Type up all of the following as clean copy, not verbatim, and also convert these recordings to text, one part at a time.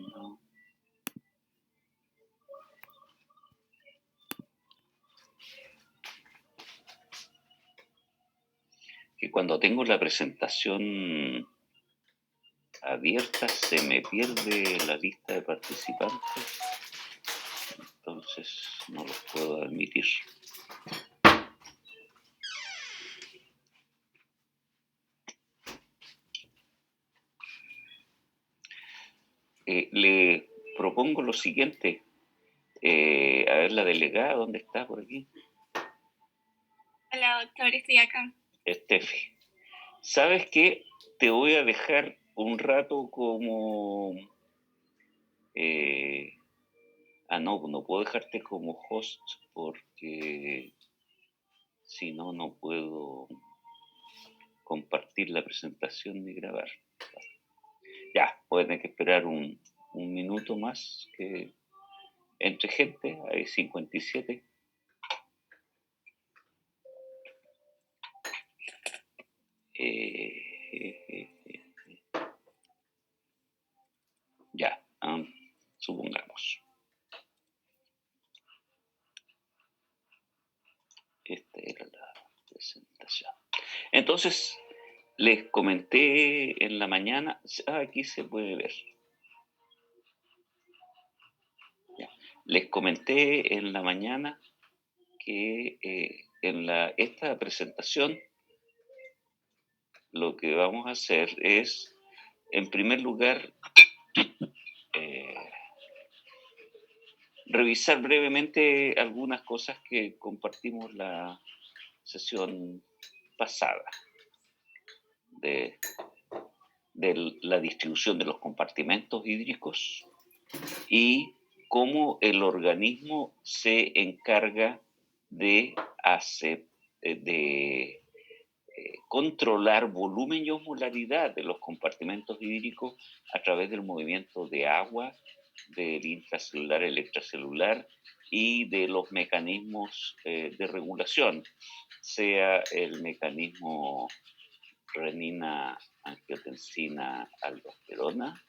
No. Que cuando tengo la presentación abierta se me pierde la lista de participantes, entonces no los puedo admitir. Le propongo lo siguiente. A ver, la delegada, ¿dónde está por aquí? Hola, doctor, estoy acá. Estefi. ¿Sabes qué? Te voy a dejar un rato como... no puedo dejarte como host porque si no, no puedo compartir la presentación ni grabar. Ya, voy a tener que esperar un minuto más que entre gente, hay 57. Ya, supongamos. Esta era la presentación. Entonces, les comenté en la mañana, aquí se puede ver. Ya. Les comenté en la mañana que en esta presentación lo que vamos a hacer es, en primer lugar, revisar brevemente algunas cosas que compartimos la sesión pasada de la distribución de los compartimentos hídricos y cómo el organismo se encarga de controlar volumen y osmolaridad de los compartimentos hídricos a través del movimiento de agua, del intracelular, el extracelular y de los mecanismos de regulación, sea el mecanismo renina, angiotensina, aldosterona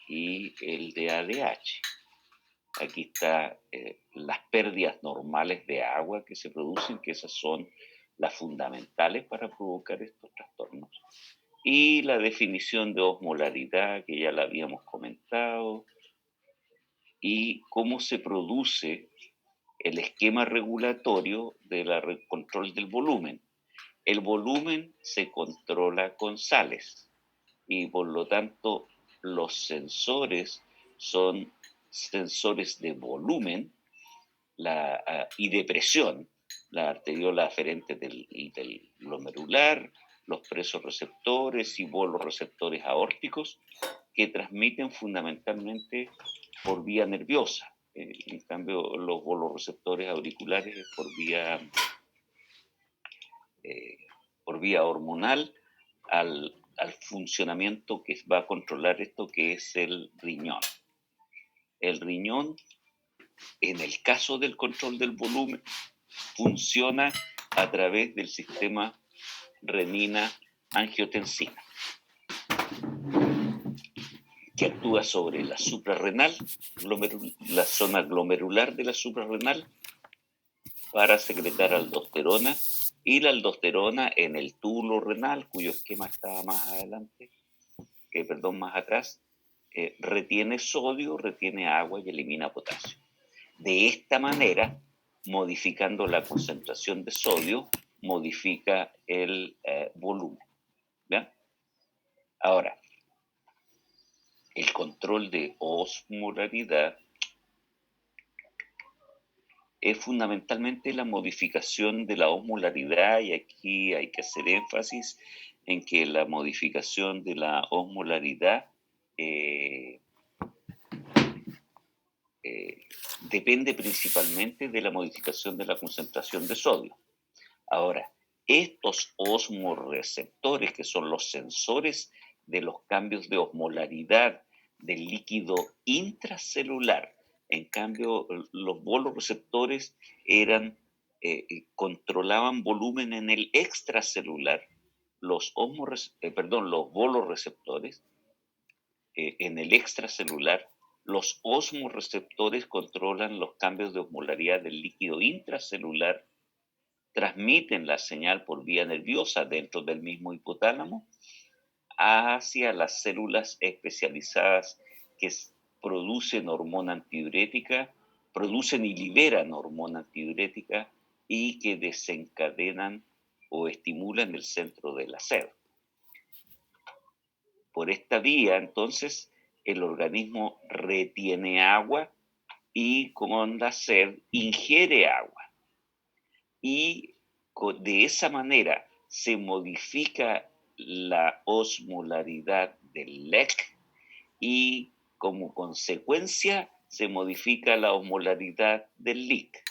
y el de ADH. Aquí está las pérdidas normales de agua que se producen, que esas son las fundamentales para provocar estos trastornos. Y la definición de osmolaridad, que ya la habíamos comentado, y cómo se produce el esquema regulatorio del control del volumen. El volumen se controla con sales y por lo tanto los sensores son sensores de volumen y de presión, la arteriola aferente del glomerular, los presorreceptores y boloreceptores aórticos que transmiten fundamentalmente por vía nerviosa. En cambio, los boloreceptores auriculares es por vía hormonal al funcionamiento que va a controlar esto, que es el riñón. El riñón, en el caso del control del volumen, funciona a través del sistema renina-angiotensina, que actúa sobre la suprarrenal, la zona glomerular de la suprarrenal, para secretar aldosterona, y la aldosterona en el túbulo renal, cuyo esquema está más adelante, más atrás, retiene sodio, retiene agua y elimina potasio. De esta manera, modificando la concentración de sodio, modifica el volumen. ¿Ya? Ahora, el control de osmolaridad es fundamentalmente la modificación de la osmolaridad, y aquí hay que hacer énfasis en que la modificación de la osmolaridad depende principalmente de la modificación de la concentración de sodio. Ahora, estos osmorreceptores, que son los sensores de los cambios de osmolaridad del líquido intracelular, en cambio, los boloreceptores controlaban volumen en el extracelular. Los boloreceptores en el extracelular, los osmoreceptores controlan los cambios de osmolaridad del líquido intracelular, transmiten la señal por vía nerviosa dentro del mismo hipotálamo hacia las células especializadas que producen hormona antidiurética, producen y liberan hormona antidiurética y que desencadenan o estimulan el centro de la sed. Por esta vía, entonces, el organismo retiene agua y con la sed ingiere agua. Y de esa manera se modifica la osmolaridad del LEC y como consecuencia se modifica la osmolaridad del LIC.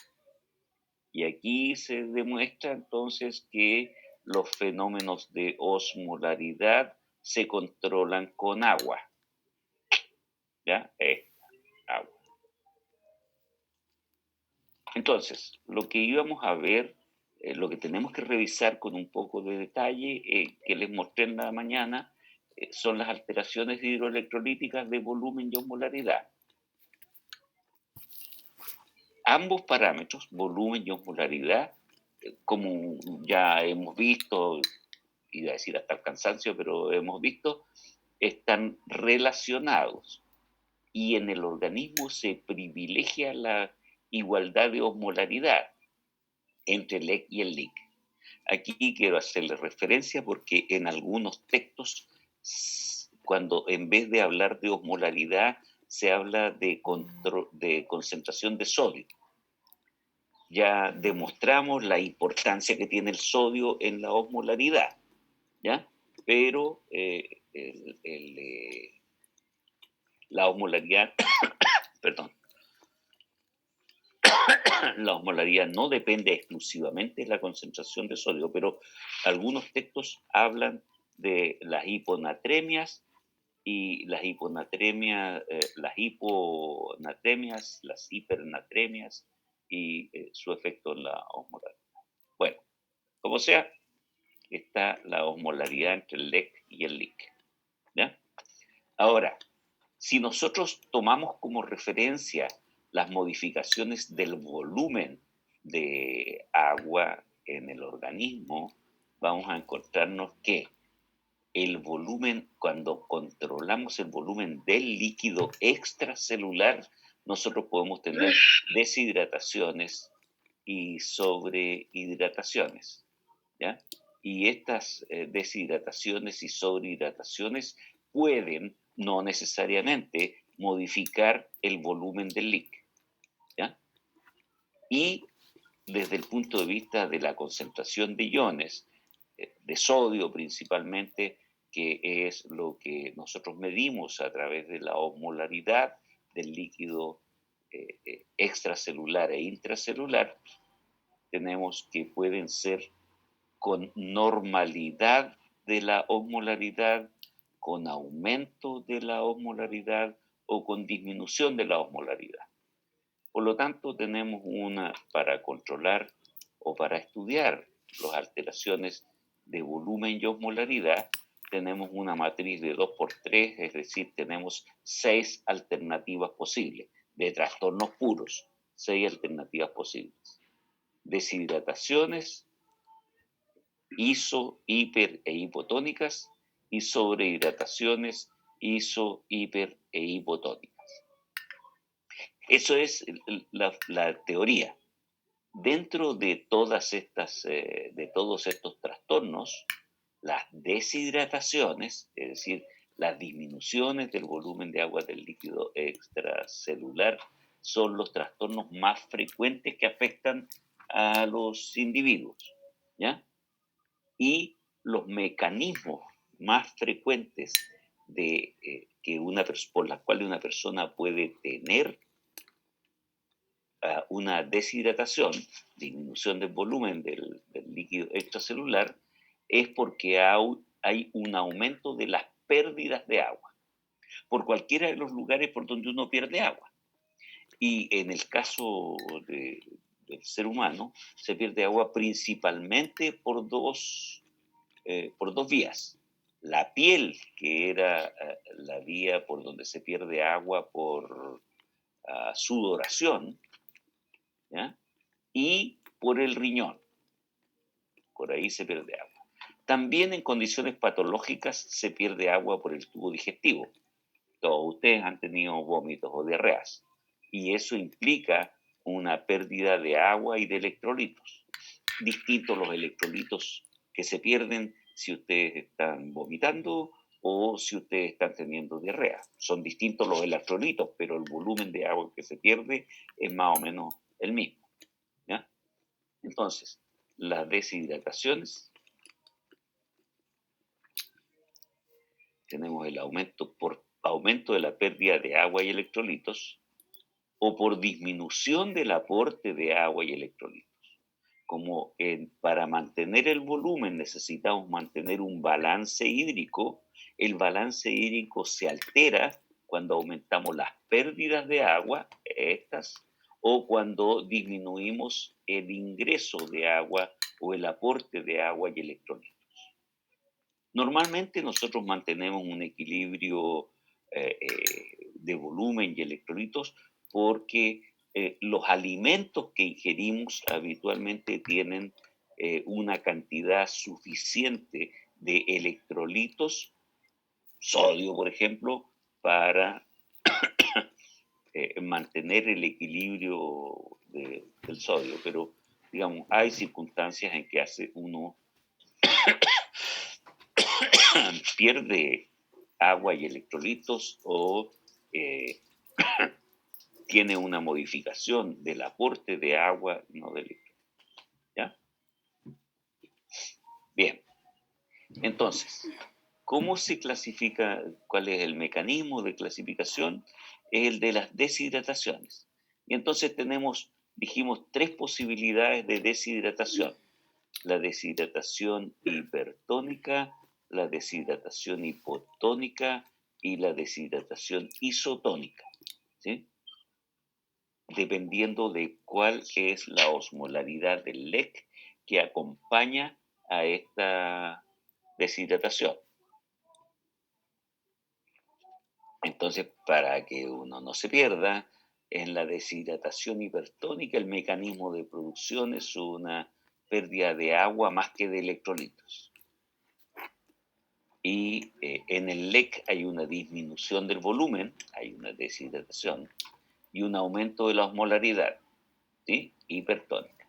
Y aquí se demuestra entonces que los fenómenos de osmolaridad se controlan con agua. ¿Ya? Agua. Entonces, lo que íbamos a ver, lo que tenemos que revisar con un poco de detalle, que les mostré en la mañana, son las alteraciones hidroelectrolíticas de volumen y osmolaridad. Ambos parámetros, volumen y osmolaridad, como ya hemos visto, iba a decir hasta el cansancio, pero hemos visto, están relacionados y en el organismo se privilegia la igualdad de osmolaridad entre el LEC y el LIC. Aquí quiero hacerle referencia porque en algunos textos, cuando en vez de hablar de osmolaridad, se habla de concentración de sodio. Ya demostramos la importancia que tiene el sodio en la osmolaridad, ¿ya? Pero la osmolaridad, perdón, la osmolaridad no depende exclusivamente de la concentración de sodio, pero algunos textos hablan de las hiponatremias y las hiponatremias, las hipernatremias y su efecto en la osmolaridad. Bueno, como sea, está la osmolaridad entre el LEC y el LIC. ¿Ya? Ahora, si nosotros tomamos como referencia las modificaciones del volumen de agua en el organismo, vamos a encontrarnos que el volumen, cuando controlamos el volumen del líquido extracelular, nosotros podemos tener deshidrataciones y sobrehidrataciones, ¿ya? Y estas deshidrataciones y sobrehidrataciones pueden, no necesariamente, modificar el volumen del líquido, ¿ya? Y desde el punto de vista de la concentración de iones, de sodio principalmente, que es lo que nosotros medimos a través de la osmolaridad del líquido extracelular e intracelular, tenemos que pueden ser con normalidad de la osmolaridad, con aumento de la osmolaridad o con disminución de la osmolaridad. Por lo tanto, tenemos para controlar o para estudiar las alteraciones de volumen y osmolaridad, tenemos una matriz de 2×3, es decir, tenemos 6 alternativas posibles, de trastornos puros, 6 alternativas posibles. Deshidrataciones, iso, hiper e hipotónicas, y sobrehidrataciones, iso, hiper e hipotónicas. Eso es la teoría. Dentro de todos estos trastornos, las deshidrataciones, es decir, las disminuciones del volumen de agua del líquido extracelular, son los trastornos más frecuentes que afectan a los individuos, ¿ya? Y los mecanismos más frecuentes por las cuales una persona puede tener una deshidratación, disminución del volumen del líquido extracelular, es porque hay un aumento de las pérdidas de agua, por cualquiera de los lugares por donde uno pierde agua. Y en el caso del ser humano, se pierde agua principalmente por dos vías. la piel, que era la vía por donde se pierde agua por sudoración, ¿ya? Y por el riñón, por ahí se pierde agua. También en condiciones patológicas se pierde agua por el tubo digestivo. Todos ustedes han tenido vómitos o diarreas y eso implica una pérdida de agua y de electrolitos. Distintos los electrolitos que se pierden si ustedes están vomitando o si ustedes están teniendo diarrea. Son distintos los electrolitos, pero el volumen de agua que se pierde es más o menos el mismo, ¿ya? Entonces, las deshidrataciones, tenemos el aumento por aumento de la pérdida de agua y electrolitos o por disminución del aporte de agua y electrolitos. Como para mantener el volumen necesitamos mantener un balance hídrico, el balance hídrico se altera cuando aumentamos las pérdidas de agua, estas, o cuando disminuimos el ingreso de agua o el aporte de agua y electrolitos. Normalmente nosotros mantenemos un equilibrio de volumen y electrolitos porque los alimentos que ingerimos habitualmente tienen una cantidad suficiente de electrolitos, sodio por ejemplo, para mantener el equilibrio del sodio. Pero digamos, hay circunstancias en que uno pierde agua y electrolitos o tiene una modificación del aporte de agua, no de electrolitos. ¿Ya? Bien, entonces, ¿cómo se clasifica? ¿Cuál es el mecanismo de clasificación? Es el de las deshidrataciones. Y entonces dijimos, tres posibilidades de deshidratación. La deshidratación hipertónica, la deshidratación hipotónica y la deshidratación isotónica, ¿sí? Dependiendo de cuál es la osmolaridad del LEC que acompaña a esta deshidratación. Entonces, para que uno no se pierda, en la deshidratación hipertónica el mecanismo de producción es una pérdida de agua más que de electrolitos. Y en el LEC hay una disminución del volumen, hay una deshidratación y un aumento de la osmolaridad, ¿sí? Hipertónica.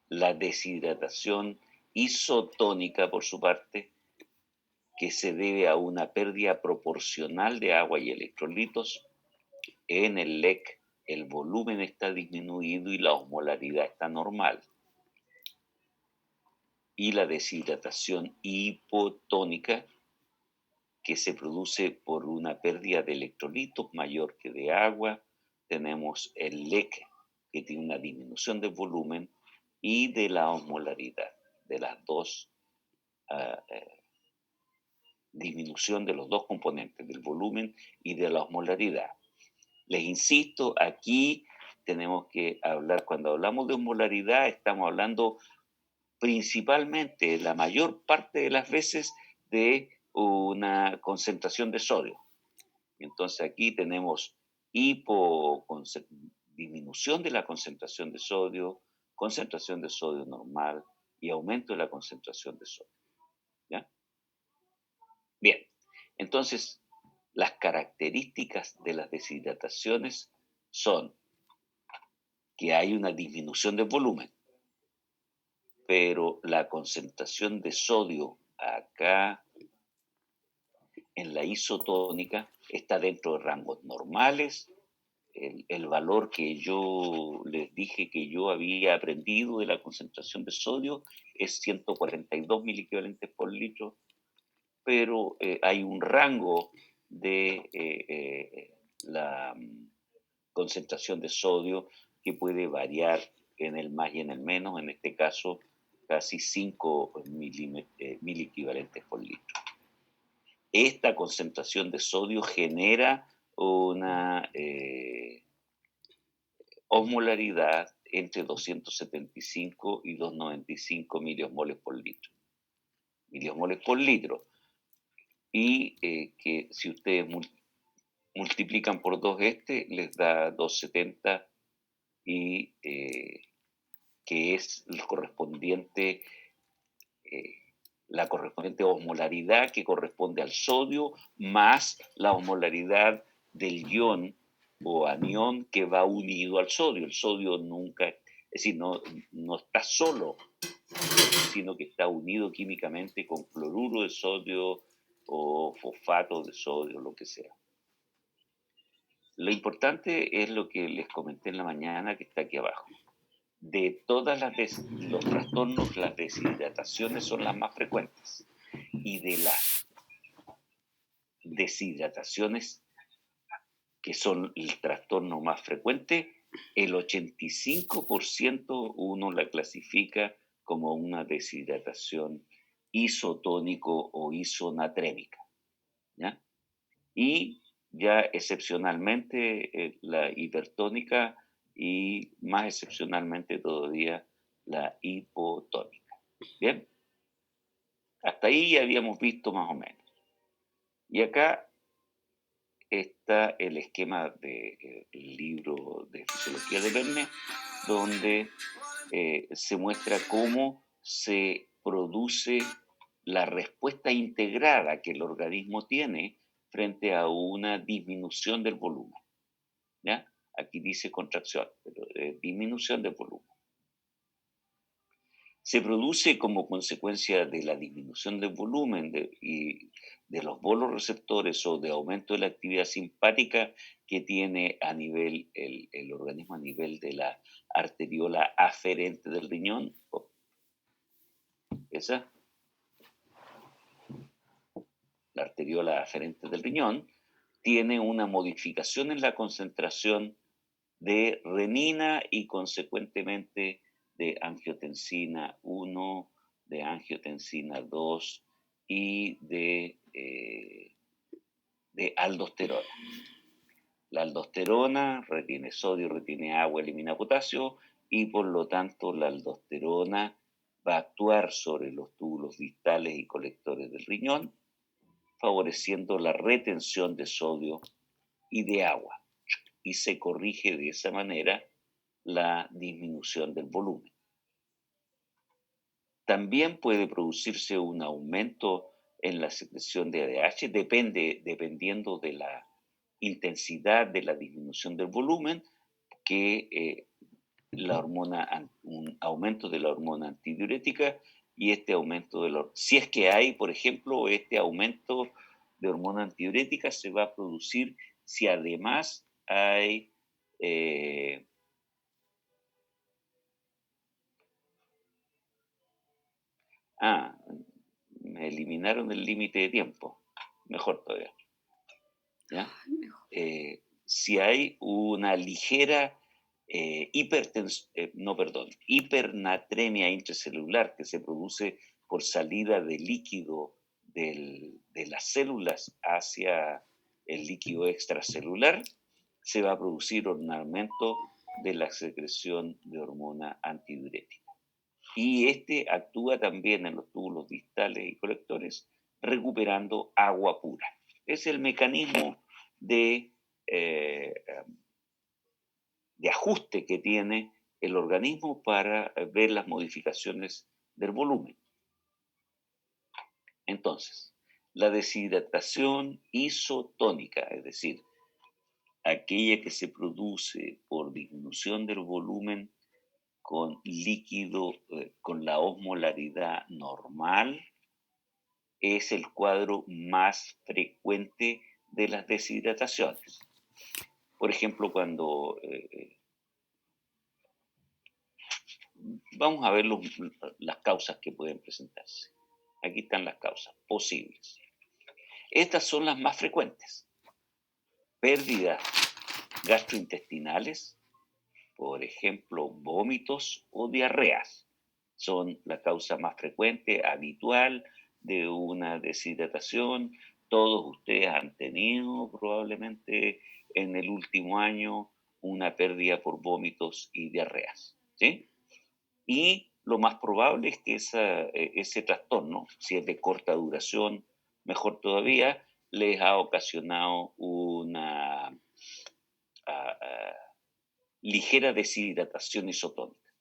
La deshidratación isotónica, por su parte, que se debe a una pérdida proporcional de agua y electrolitos, en el LEC el volumen está disminuido y la osmolaridad está normal. Y la deshidratación hipotónica, que se produce por una pérdida de electrolitos mayor que de agua. Tenemos el LEC, que tiene una disminución del volumen y de la osmolaridad, de las dos, disminución de los dos componentes, del volumen y de la osmolaridad. Les insisto, aquí tenemos que hablar, cuando hablamos de osmolaridad, estamos hablando principalmente, la mayor parte de las veces, de una concentración de sodio. Entonces aquí tenemos disminución de la concentración de sodio normal y aumento de la concentración de sodio. ¿Ya? Bien, entonces las características de las deshidrataciones son que hay una disminución del volumen, pero la concentración de sodio acá en la isotónica está dentro de rangos normales. El valor que yo les dije que yo había aprendido de la concentración de sodio es 142 miliequivalentes por litro, pero hay un rango de la concentración de sodio que puede variar en el más y en el menos, en este caso casi 5 miliequivalentes por litro. Esta concentración de sodio genera una osmolaridad entre 275 y 295 miliosmoles por litro. milimoles por litro. Y que si ustedes multiplican por 2 les da 270 y que es el correspondiente, eh, la correspondiente osmolaridad que corresponde al sodio más la osmolaridad del ion o anión que va unido al sodio. El sodio nunca, es decir, no está solo, sino que está unido químicamente con cloruro de sodio o fosfato de sodio, lo que sea. Lo importante es lo que les comenté en la mañana, que está aquí abajo. De todas los trastornos, las deshidrataciones son las más frecuentes. Y de las deshidrataciones, que son el trastorno más frecuente, el 85% uno la clasifica como una deshidratación isotónico o isonatrémica, ¿ya? Y ya excepcionalmente la hipertónica y más excepcionalmente todavía la hipotónica. Bien, hasta ahí ya habíamos visto más o menos. Y acá está el esquema del libro de Fisiología de Verne, donde se muestra cómo se produce la respuesta integrada que el organismo tiene frente a una disminución del volumen. ¿Ya? Aquí dice contracción, pero disminución del volumen. Se produce como consecuencia de la disminución del volumen y de los bolos receptores o de aumento de la actividad simpática que tiene a nivel el organismo a nivel de la arteriola aferente del riñón. Esa, la arteriola aferente del riñón, tiene una modificación en la concentración de renina y consecuentemente de angiotensina 1, de angiotensina 2 y de aldosterona. La aldosterona retiene sodio, retiene agua, elimina potasio y por lo tanto la aldosterona va a actuar sobre los túbulos distales y colectores del riñón, favoreciendo la retención de sodio y de agua. Y se corrige de esa manera la disminución del volumen. También puede producirse un aumento en la secreción de ADH, dependiendo de la intensidad de la disminución del volumen, que un aumento de la hormona antidiurética y este aumento si es que hay, por ejemplo, este aumento de hormona antidiurética se va a producir si además hay me eliminaron el límite de tiempo. Mejor todavía. ¿Ya? Si hay una ligera hipernatremia intracelular que se produce por salida de líquido de las células hacia el líquido extracelular, se va a producir un aumento de la secreción de hormona antidiurética. Y este actúa también en los túbulos distales y colectores, recuperando agua pura. Es el mecanismo de ajuste que tiene el organismo para ver las modificaciones del volumen. Entonces, la deshidratación isotónica, es decir, aquella que se produce por disminución del volumen con líquido, con la osmolaridad normal, es el cuadro más frecuente de las deshidrataciones. Por ejemplo, cuando vamos a ver las causas que pueden presentarse. Aquí están las causas posibles. Estas son las más frecuentes. Pérdidas gastrointestinales, por ejemplo, vómitos o diarreas. Son la causa más frecuente, habitual de una deshidratación. Todos ustedes han tenido probablemente en el último año una pérdida por vómitos y diarreas, ¿sí? Y lo más probable es que ese trastorno, si es de corta duración, mejor todavía, les ha ocasionado una ligera deshidratación isotónica,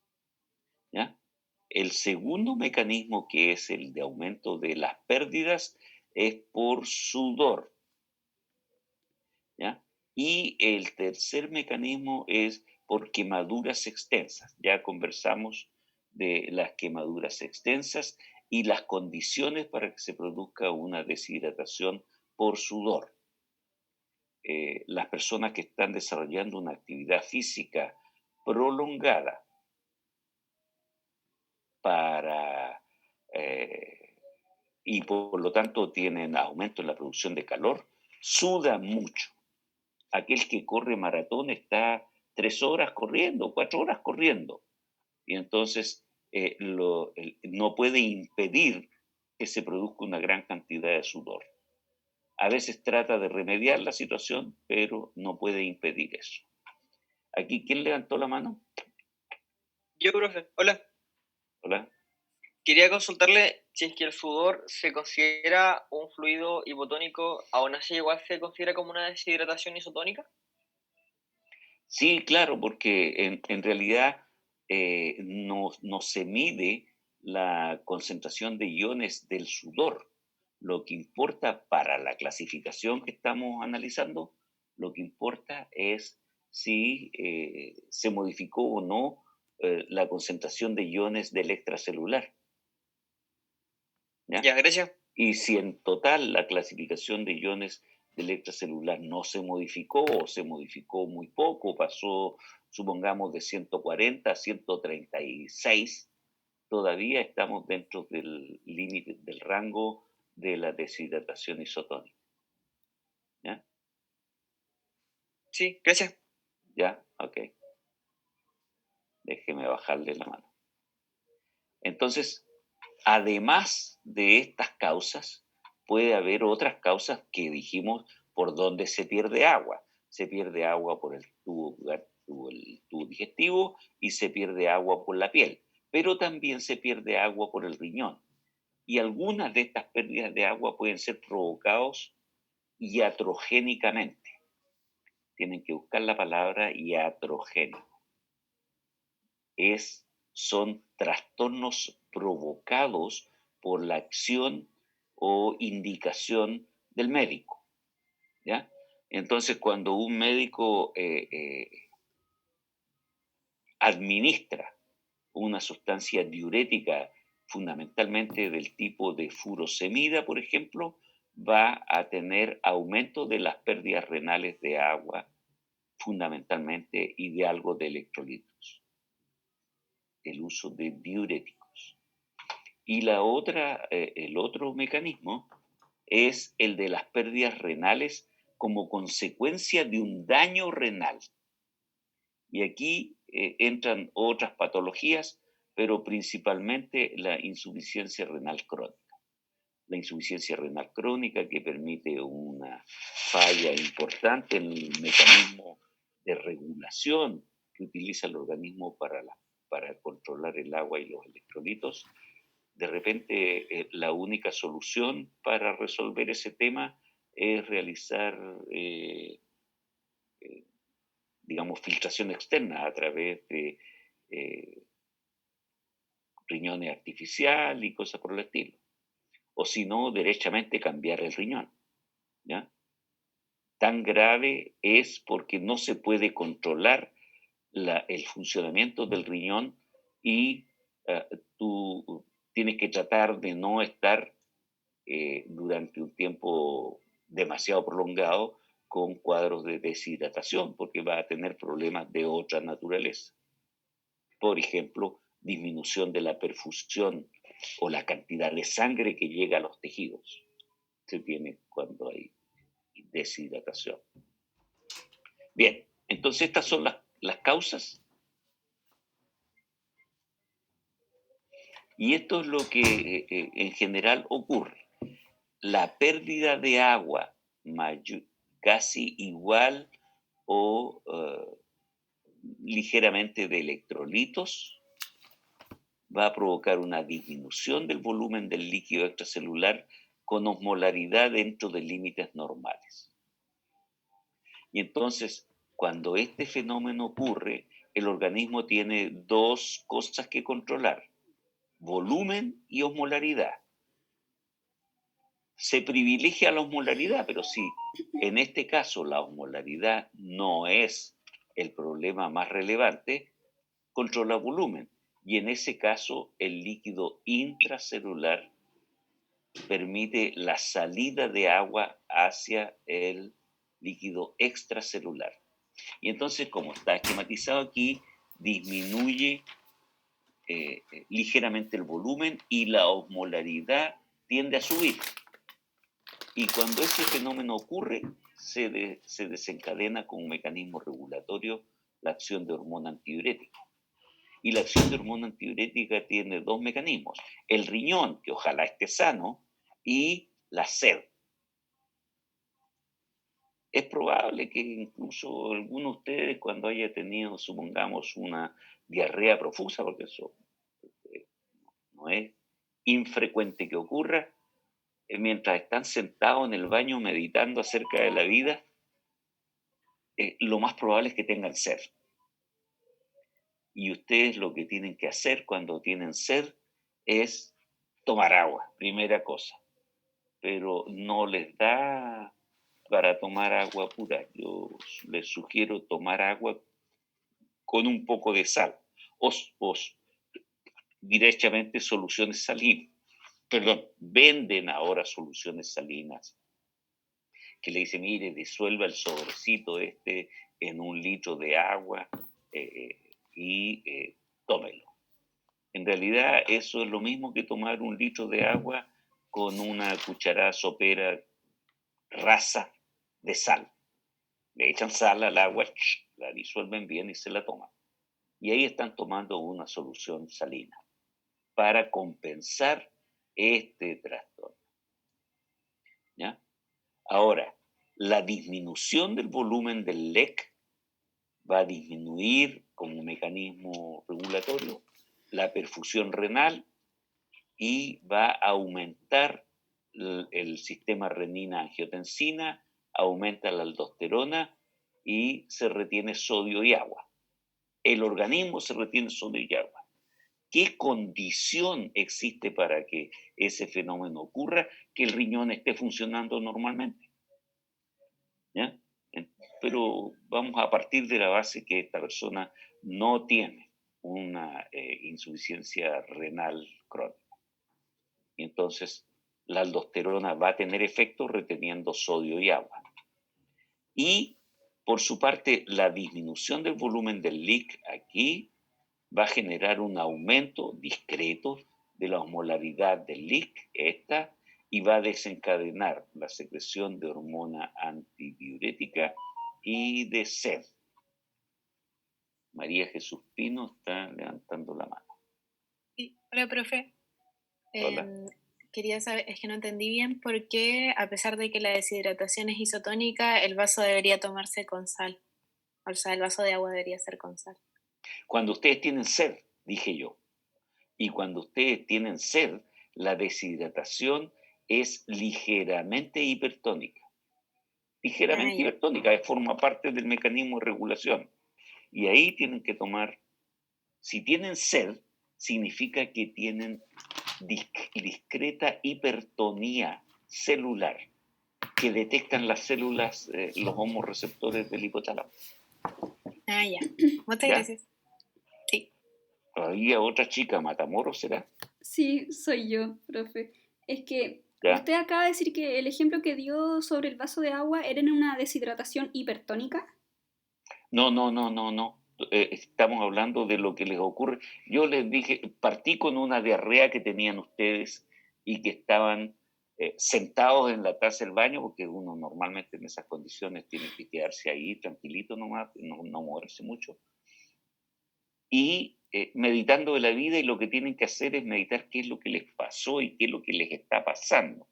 ¿ya? El segundo mecanismo, que es el de aumento de las pérdidas, es por sudor, ¿ya? Y el tercer mecanismo es por quemaduras extensas. Ya conversamos de las quemaduras extensas y las condiciones para que se produzca una deshidratación por sudor. Las personas que están desarrollando una actividad física prolongada para, y por lo tanto tienen aumento en la producción de calor, sudan mucho. Aquel que corre maratón está 3 horas corriendo, 4 horas corriendo, y entonces no puede impedir que se produzca una gran cantidad de sudor. A veces trata de remediar la situación, pero no puede impedir eso. Aquí, ¿quién levantó la mano? Yo, profe, hola. Hola. Quería consultarle si es que el sudor se considera un fluido hipotónico, aún así igual se considera como una deshidratación isotónica. Sí, claro, porque en realidad no se mide la concentración de iones del sudor. Lo que importa para la clasificación que estamos analizando, lo que importa es si se modificó o no la concentración de iones del extracelular, ¿ya? Ya, gracias. Y si en total la clasificación de iones del extracelular no se modificó o se modificó muy poco, pasó, supongamos, de 140 a 136, todavía estamos dentro del límite, del rango de la deshidratación isotónica. ¿Ya? Sí, gracias. ¿Ya? Ok. Déjeme bajarle la mano. Entonces, además de estas causas, puede haber otras causas que dijimos por donde se pierde agua. Se pierde agua por el tubo digestivo y se pierde agua por la piel, pero también se pierde agua por el riñón. Y algunas de estas pérdidas de agua pueden ser provocados iatrogénicamente. Tienen que buscar la palabra iatrogénico. Son trastornos provocados por la acción o indicación del médico, ¿ya? Entonces, cuando un médico administra una sustancia diurética, fundamentalmente del tipo de furosemida, por ejemplo, va a tener aumento de las pérdidas renales de agua, fundamentalmente, y de algo de electrolitos, el uso de diuréticos. Y el otro mecanismo es el de las pérdidas renales como consecuencia de un daño renal. Y aquí entran otras patologías, pero principalmente la insuficiencia renal crónica. La insuficiencia renal crónica que permite una falla importante en el mecanismo de regulación que utiliza el organismo para controlar el agua y los electrolitos. De repente la única solución para resolver ese tema es realizar, eh, digamos, filtración externa a través de eh, riñones artificial y cosas por el estilo. O si no, derechamente cambiar el riñón. ¿Ya? Tan grave es porque no se puede controlar el funcionamiento del riñón y tú tienes que tratar de no estar durante un tiempo demasiado prolongado con cuadros de deshidratación, porque va a tener problemas de otra naturaleza. Por ejemplo, disminución de la perfusión o la cantidad de sangre que llega a los tejidos. Se tiene cuando hay deshidratación. Bien, entonces estas son las causas y esto es lo que en general ocurre. La pérdida de agua casi igual o ligeramente de electrolitos va a provocar una disminución del volumen del líquido extracelular con osmolaridad dentro de límites normales. Y entonces, cuando este fenómeno ocurre, el organismo tiene dos cosas que controlar: volumen y osmolaridad. Se privilegia la osmolaridad, pero si en este caso la osmolaridad no es el problema más relevante, controla volumen. Y en ese caso, el líquido intracelular permite la salida de agua hacia el líquido extracelular. Y entonces, como está esquematizado aquí, disminuye ligeramente el volumen y la osmolaridad tiende a subir. Y cuando ese fenómeno ocurre, se desencadena con un mecanismo regulatorio la acción de hormona antidiurética. Y la acción de hormona antidiurética tiene dos mecanismos: el riñón, que ojalá esté sano, y la sed. Es probable que incluso alguno de ustedes, cuando haya tenido, supongamos, una diarrea profusa, porque eso no es infrecuente que ocurra, mientras están sentados en el baño meditando acerca de la vida, lo más probable es que tengan sed. Y ustedes lo que tienen que hacer cuando tienen sed es tomar agua, primera cosa. Pero no les da para tomar agua pura. Yo les sugiero tomar agua con un poco de sal o directamente soluciones salinas. Perdón, venden ahora soluciones salinas que le dicen: mire, disuelva el sobrecito este en 1 litro de agua y tómelo. En realidad eso es lo mismo que tomar 1 litro de agua con una cucharada sopera rasa de sal. Le echan sal al agua, la disuelven bien y se la toman. Y ahí están tomando una solución salina para compensar este trastorno. ¿Ya? Ahora, la disminución del volumen del LEC va a disminuir como mecanismo regulatorio la perfusión renal y va a aumentar el sistema renina-angiotensina, aumenta la aldosterona y se retiene sodio y agua. El organismo se retiene sodio y agua. ¿Qué condición existe para que ese fenómeno ocurra? Que el riñón esté funcionando normalmente. ¿Ya? Pero vamos a partir de la base que esta persona no tiene una insuficiencia renal crónica. Y entonces la aldosterona va a tener efecto reteniendo sodio y agua. Y por su parte, la disminución del volumen del LIC aquí va a generar un aumento discreto de la osmolaridad del LIC, y va a desencadenar la secreción de hormona antidiurética y de sed. María Jesús Pino está levantando la mano. Sí. Hola, profe. Hola. Quería saber, es que no entendí bien por qué, a pesar de que la deshidratación es isotónica, el vaso debería tomarse con sal. O sea, el vaso de agua debería ser con sal. Cuando ustedes tienen sed, dije yo, y cuando ustedes tienen sed, la deshidratación es ligeramente hipertónica. Ligeramente Ya. hipertónica, forma parte del mecanismo de regulación. Y ahí tienen que tomar, si tienen sed, significa que tienen discreta hipertonía celular, que detectan las células, los homorreceptores del hipotálamo. Ya. Muchas ¿Ya? gracias. Sí. Había otra chica, Matamoros, ¿será? Sí, soy yo, profe. Es que ¿Ya? usted acaba de decir que el ejemplo que dio sobre el vaso de agua era en una deshidratación hipertónica. No. Estamos hablando de lo que les ocurre. Yo les dije, partí con una diarrea que tenían ustedes y que estaban sentados en la taza del baño, porque uno normalmente en esas condiciones tiene que quedarse ahí tranquilito nomás, no moverse mucho. Y meditando de la vida, y lo que tienen que hacer es meditar qué es lo que les pasó y qué es lo que les está pasando.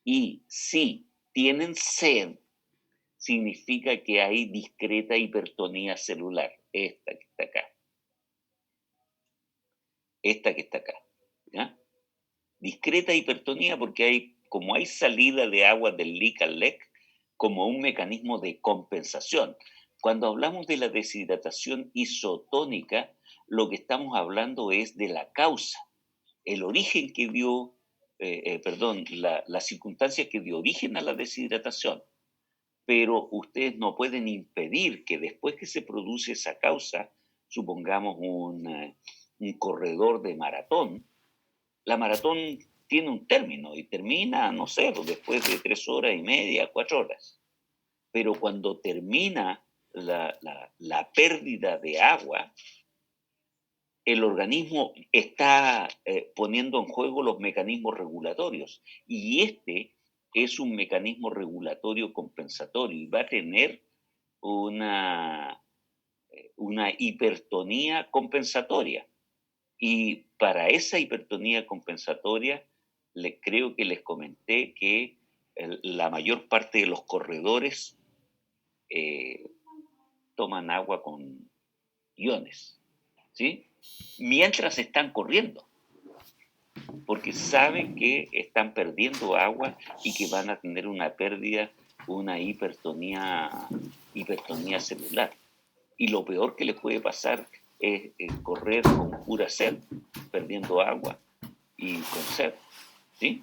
Y si tienen sed, significa que hay discreta hipertonía celular, esta que está acá. esta que está acá, ¿ya? Discreta hipertonía porque como hay salida de agua del leak al LEC, como un mecanismo de compensación. Cuando hablamos de la deshidratación isotónica, lo que estamos hablando es de la causa, el origen que dio, la circunstancia que dio origen a la deshidratación. Pero ustedes no pueden impedir que después que se produce esa causa, supongamos un corredor de maratón, la maratón tiene un término y termina, no sé, después de 3 horas y media, 4 horas. Pero cuando termina la pérdida de agua, el organismo está poniendo en juego los mecanismos regulatorios y este es un mecanismo regulatorio compensatorio y va a tener una hipertonía compensatoria. Y para esa hipertonía compensatoria, creo que les comenté que la mayor parte de los corredores toman agua con iones, ¿sí? Mientras están corriendo, porque saben que están perdiendo agua y que van a tener una pérdida, una hipertonía celular. Y lo peor que les puede pasar es correr con pura sed, perdiendo agua y con sed, ¿sí?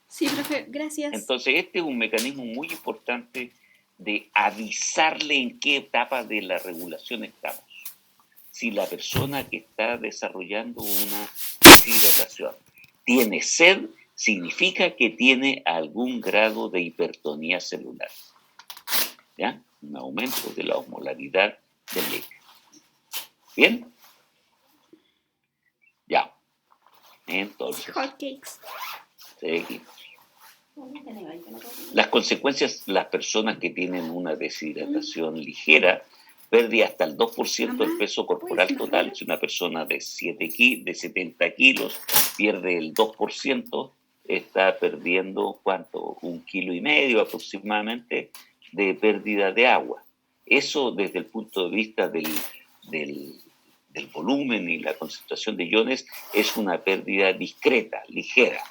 Sí, profe, gracias. Entonces este es un mecanismo muy importante de avisarle en qué etapa de la regulación estamos. Si la persona que está desarrollando una deshidratación tiene sed, significa que tiene algún grado de hipertonía celular, ¿ya? Un aumento de la osmolaridad del líquido. ¿Bien? Ya. Entonces, Hotcakes. seguimos. Las consecuencias, las personas que tienen una deshidratación ligera, pérdida hasta el 2% del peso corporal total. Si una persona de 70 kilos pierde el 2%, está perdiendo, ¿cuánto? 1,5 kilos aproximadamente de pérdida de agua. Eso desde el punto de vista del volumen y la concentración de iones es una pérdida discreta, ligera,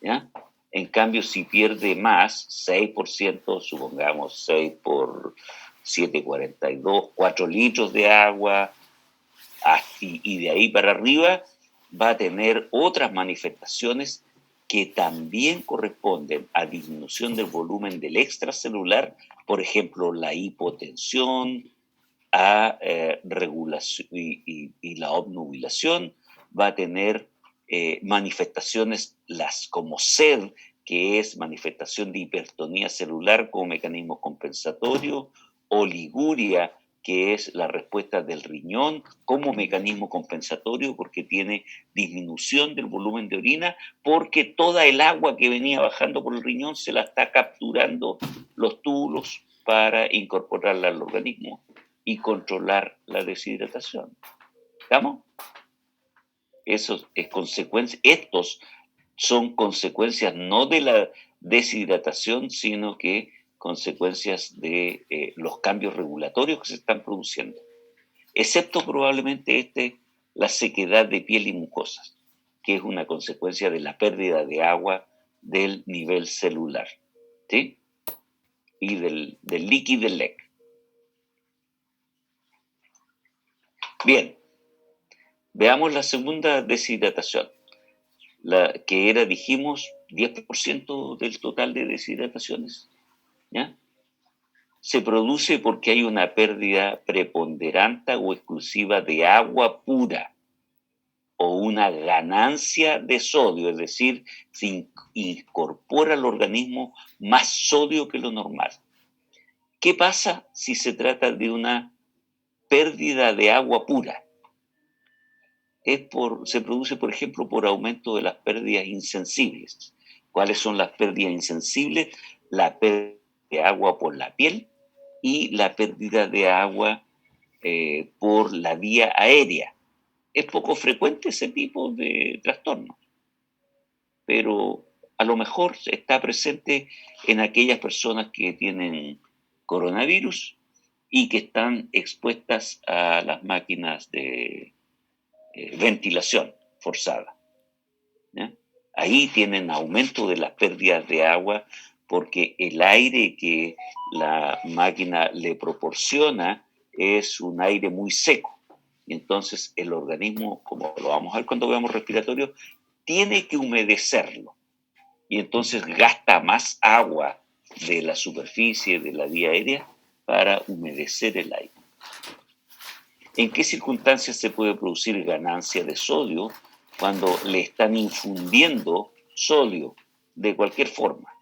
¿ya? En cambio, si pierde más, 6%, supongamos 6 por 7,42, 4 litros de agua, y de ahí para arriba, va a tener otras manifestaciones que también corresponden a disminución del volumen del extracelular, por ejemplo, la hipotensión, a regulación y la obnubilación, va a tener manifestaciones como sed, que es manifestación de hipertonía celular como mecanismo compensatorio, oliguria, que es la respuesta del riñón como mecanismo compensatorio porque tiene disminución del volumen de orina, porque toda el agua que venía bajando por el riñón se la está capturando los túbulos para incorporarla al organismo y controlar la deshidratación. ¿Estamos? Eso es consecuencia. Estos son consecuencias no de la deshidratación, sino que consecuencias de los cambios regulatorios que se están produciendo. Excepto probablemente la sequedad de piel y mucosas, que es una consecuencia de la pérdida de agua del nivel celular, ¿sí? Y del líquido del LEC. Bien, veamos la segunda deshidratación, la que era, dijimos, 10% del total de deshidrataciones, ¿ya? Se produce porque hay una pérdida preponderante o exclusiva de agua pura o una ganancia de sodio, es decir, se incorpora al organismo más sodio que lo normal. ¿Qué pasa si se trata de una pérdida de agua pura? Se produce, por ejemplo, por aumento de las pérdidas insensibles. ¿Cuáles son las pérdidas insensibles? La pérdida de agua por la piel y la pérdida de agua por la vía aérea. Es poco frecuente ese tipo de trastorno, pero a lo mejor está presente en aquellas personas que tienen coronavirus y que están expuestas a las máquinas de ventilación. forzada. ¿Ya? Ahí tienen aumento de las pérdidas de agua porque el aire que la máquina le proporciona es un aire muy seco. Y entonces el organismo, como lo vamos a ver cuando veamos respiratorio, tiene que humedecerlo. Y entonces gasta más agua de la superficie, de la vía aérea, para humedecer el aire. ¿En qué circunstancias se puede producir ganancia de sodio? Cuando le están infundiendo sodio de cualquier forma.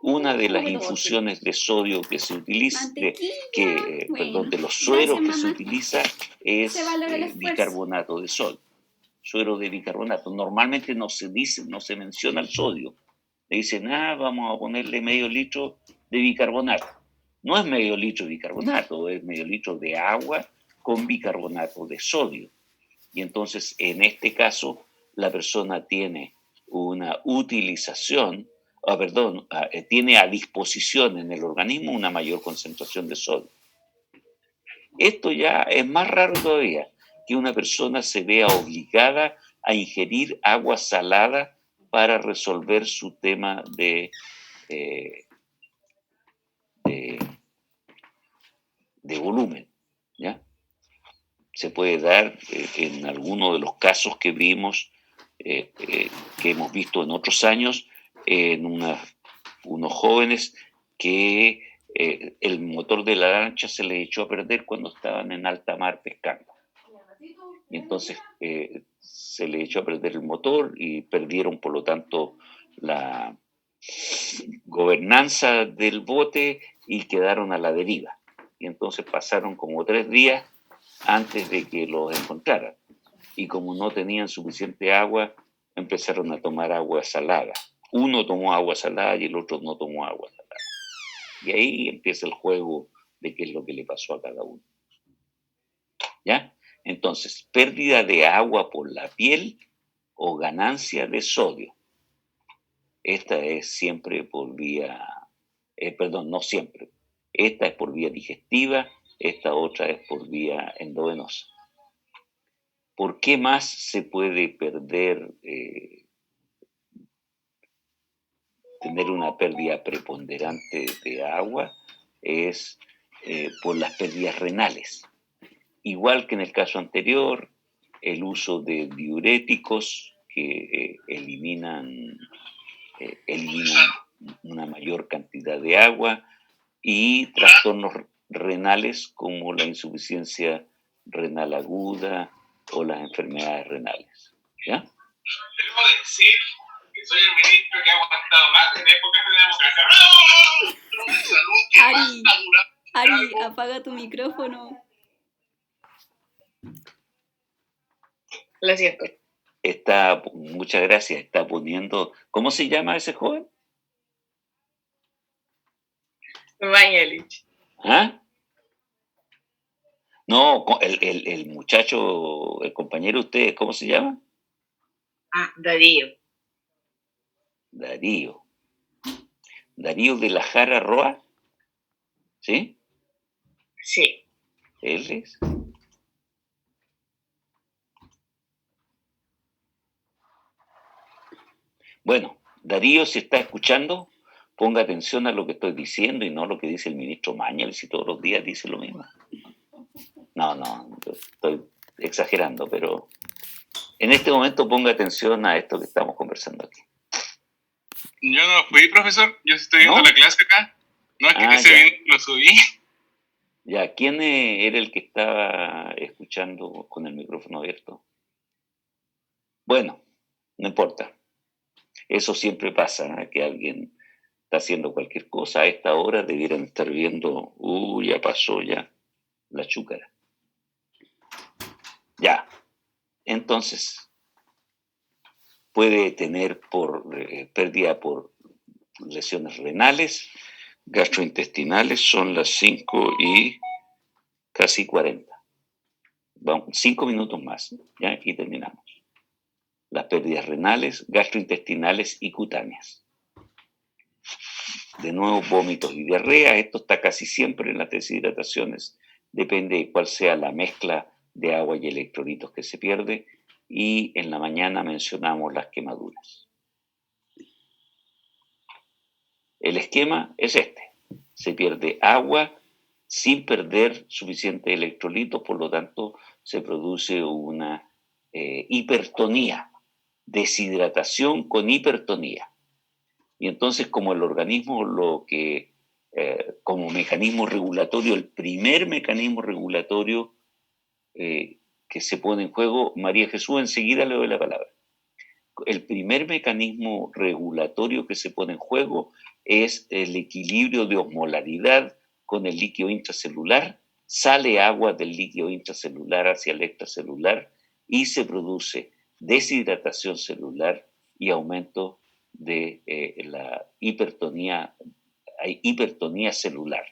Una de las infusiones de sodio que se utiliza, de los sueros que se utiliza es bicarbonato de sodio, suero de bicarbonato. Normalmente no se dice, no se menciona el sodio. Le dicen, vamos a ponerle medio litro de bicarbonato. No es medio litro de bicarbonato, es medio litro de agua con bicarbonato de sodio. Y entonces, en este caso, la persona tiene una utilización, tiene a disposición en el organismo una mayor concentración de sodio. Esto ya es más raro todavía, que una persona se vea obligada a ingerir agua salada para resolver su tema de volumen, ¿ya? Se puede dar en alguno de los casos que vimos, que hemos visto en otros años, en unos jóvenes que el motor de la lancha se les echó a perder cuando estaban en alta mar pescando. Y entonces se les echó a perder el motor y perdieron, por lo tanto, la gobernanza del bote y quedaron a la deriva. Y entonces pasaron como 3 días antes de que los encontraran. Y como no tenían suficiente agua, empezaron a tomar agua salada. Uno tomó agua salada y el otro no tomó agua salada. Y ahí empieza el juego de qué es lo que le pasó a cada uno. ¿Ya? Entonces, pérdida de agua por la piel o ganancia de sodio. Esta es siempre por vía, no siempre. Esta es por vía digestiva, esta otra es por vía endovenosa. ¿Por qué más se puede perder, tener una pérdida preponderante de agua? Es por las pérdidas renales. Igual que en el caso anterior, el uso de diuréticos que eliminan una mayor cantidad de agua y trastornos renales como la insuficiencia renal aguda o las enfermedades renales. ¿Ya? Debo decir que soy el ministro que ha aguantado más en épocas de democracia. Ari, apaga tu micrófono. Lo siento. Muchas gracias, está poniendo... ¿Cómo se llama ese joven? Vangelich. ¿Ah? No, el muchacho, el compañero de ustedes, ¿cómo se llama? Darío. Darío de la Jara Roa, ¿sí? Sí. Él es. Bueno, Darío, si está escuchando, ponga atención a lo que estoy diciendo y no lo que dice el ministro Mañalich, si todos los días dice lo mismo. No, estoy exagerando, pero en este momento ponga atención a esto que estamos conversando aquí. Yo no fui, profesor, yo estoy viendo la clase acá. No, es que ese bien lo subí. Ya, ¿quién era el que estaba escuchando con el micrófono abierto? Bueno, no importa. Eso siempre pasa, ¿eh? Que alguien está haciendo cualquier cosa. A esta hora debieran estar viendo, ya pasó ya la chúcara. Ya, entonces puede tener pérdida por lesiones renales, gastrointestinales. Son las 5 y casi 40. Vamos, 5 minutos más, ¿ya? Y terminamos. Las pérdidas renales, gastrointestinales y cutáneas. De nuevo, vómitos y diarrea. Esto está casi siempre en las deshidrataciones. Depende de cuál sea la mezcla de agua y electrolitos que se pierde. y en la mañana mencionamos las quemaduras. El esquema es este. Se pierde agua sin perder suficiente electrolitos, por lo tanto se produce una hipertonía, deshidratación con hipertonía. Y entonces, como el organismo como mecanismo regulatorio, el primer mecanismo regulatorio que se pone en juego, María Jesús, enseguida le doy la palabra. El primer mecanismo regulatorio que se pone en juego es el equilibrio de osmolaridad con el líquido intracelular. Sale agua del líquido intracelular hacia el extracelular y se produce deshidratación celular y aumento de la hipertonía celular.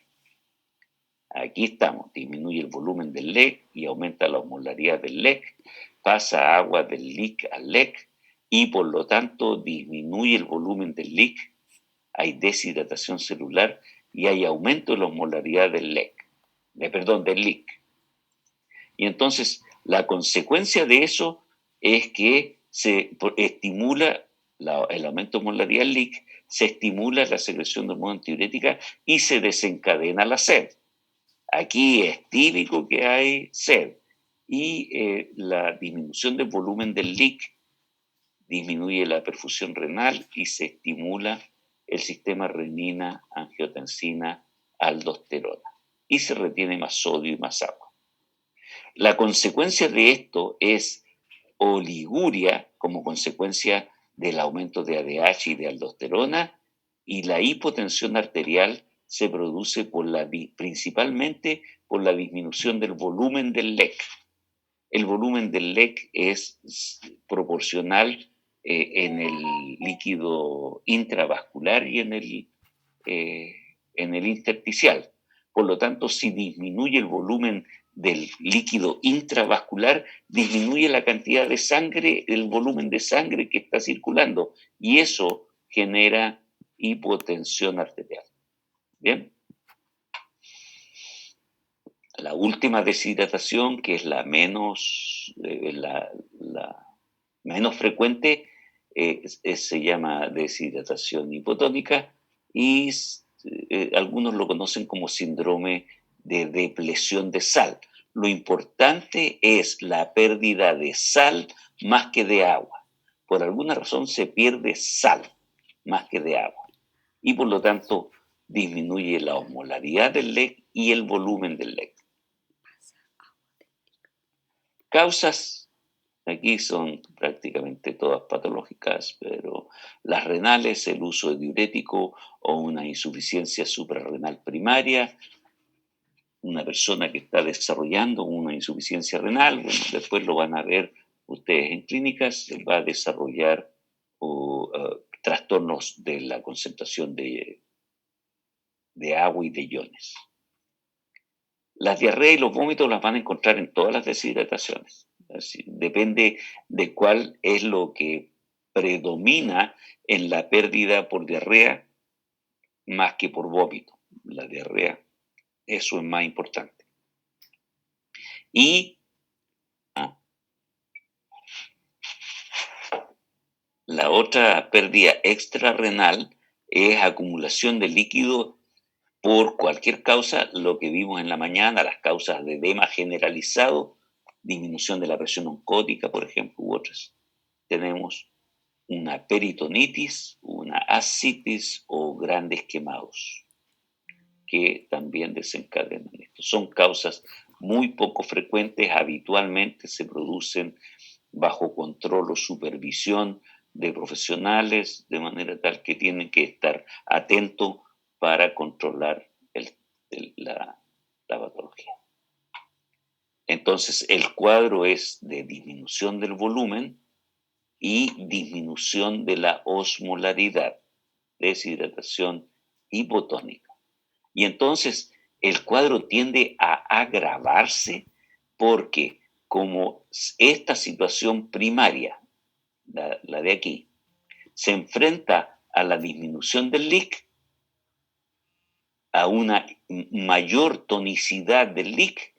Aquí estamos, disminuye el volumen del LEC y aumenta la osmolaridad del LEC, pasa agua del LIC al LEC y por lo tanto disminuye el volumen del LIC, hay deshidratación celular y hay aumento de la osmolaridad del LEC, del LIC. Y entonces la consecuencia de eso es que se estimula el aumento de osmolaridad del LIC, se estimula la secreción de hormona antidiurética y se desencadena la sed. Aquí es típico que hay sed y la disminución del volumen del LIC disminuye la perfusión renal y se estimula el sistema renina, angiotensina, aldosterona y se retiene más sodio y más agua. La consecuencia de esto es oliguria como consecuencia del aumento de ADH y de aldosterona y la hipotensión arterial se produce principalmente por la disminución del volumen del LEC. El volumen del LEC es proporcional en el líquido intravascular y en el intersticial. Por lo tanto, si disminuye el volumen del líquido intravascular, disminuye la cantidad de sangre, el volumen de sangre que está circulando, y eso genera hipotensión arterial. Bien. La última deshidratación, que es la menos frecuente, se llama deshidratación hipotónica y algunos lo conocen como síndrome de depresión de sal. Lo importante es la pérdida de sal más que de agua. Por alguna razón se pierde sal más que de agua y por lo tanto disminuye la osmolaridad del LEC y el volumen del LEC. Causas, aquí son prácticamente todas patológicas, pero las renales, el uso de diurético o una insuficiencia suprarrenal primaria, una persona que está desarrollando una insuficiencia renal, bueno, después lo van a ver ustedes en clínicas, va a desarrollar trastornos de la concentración de agua y de iones. Las diarreas y los vómitos las van a encontrar en todas las deshidrataciones. Así, depende de cuál es lo que predomina en la pérdida por diarrea más que por vómito. La diarrea, eso es más importante. Y la otra pérdida extrarrenal es acumulación de líquido por cualquier causa, lo que vimos en la mañana, las causas de edema generalizado, disminución de la presión oncótica, por ejemplo, u otras. Tenemos una peritonitis, una ascitis o grandes quemados, que también desencadenan esto. Son causas muy poco frecuentes, habitualmente se producen bajo control o supervisión de profesionales, de manera tal que tienen que estar atentos para controlar la patología. Entonces, el cuadro es de disminución del volumen y disminución de la osmolaridad, deshidratación hipotónica. Y entonces, el cuadro tiende a agravarse porque como esta situación primaria, la de aquí, se enfrenta a la disminución del LIC, a una mayor tonicidad del LIC,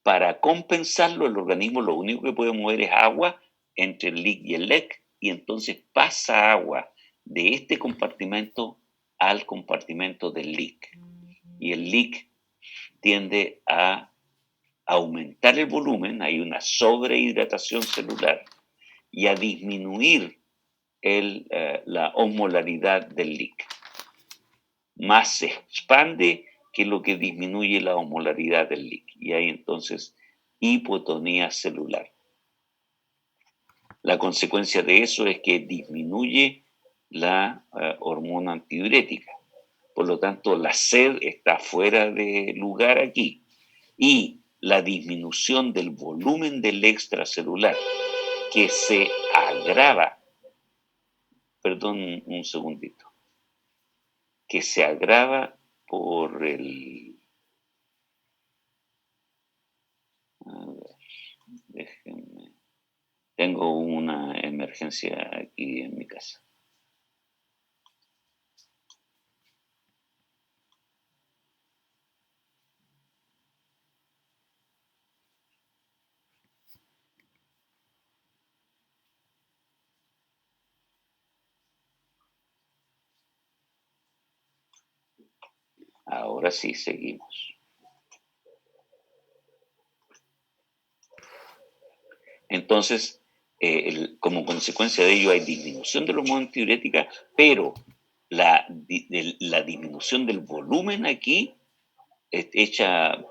para compensarlo el organismo lo único que puede mover es agua entre el leak y el leak, y entonces pasa agua de este compartimento al compartimento del leak. Y el leak tiende a aumentar el volumen, hay una sobrehidratación celular, y a disminuir la osmolaridad del leak. Más se expande que lo que disminuye la osmolaridad del leak. Y hay entonces hipotonía celular. La consecuencia de eso es que disminuye la hormona antidiurética. Por lo tanto, la sed está fuera de lugar aquí. Y la disminución del volumen del extracelular, que se agrava, perdón un segundito, que se agrava por el... A ver, déjenme. Tengo una emergencia aquí en mi casa. Ahora sí, seguimos. Entonces, como consecuencia de ello hay disminución de la hormona antidiurética, pero la disminución del volumen aquí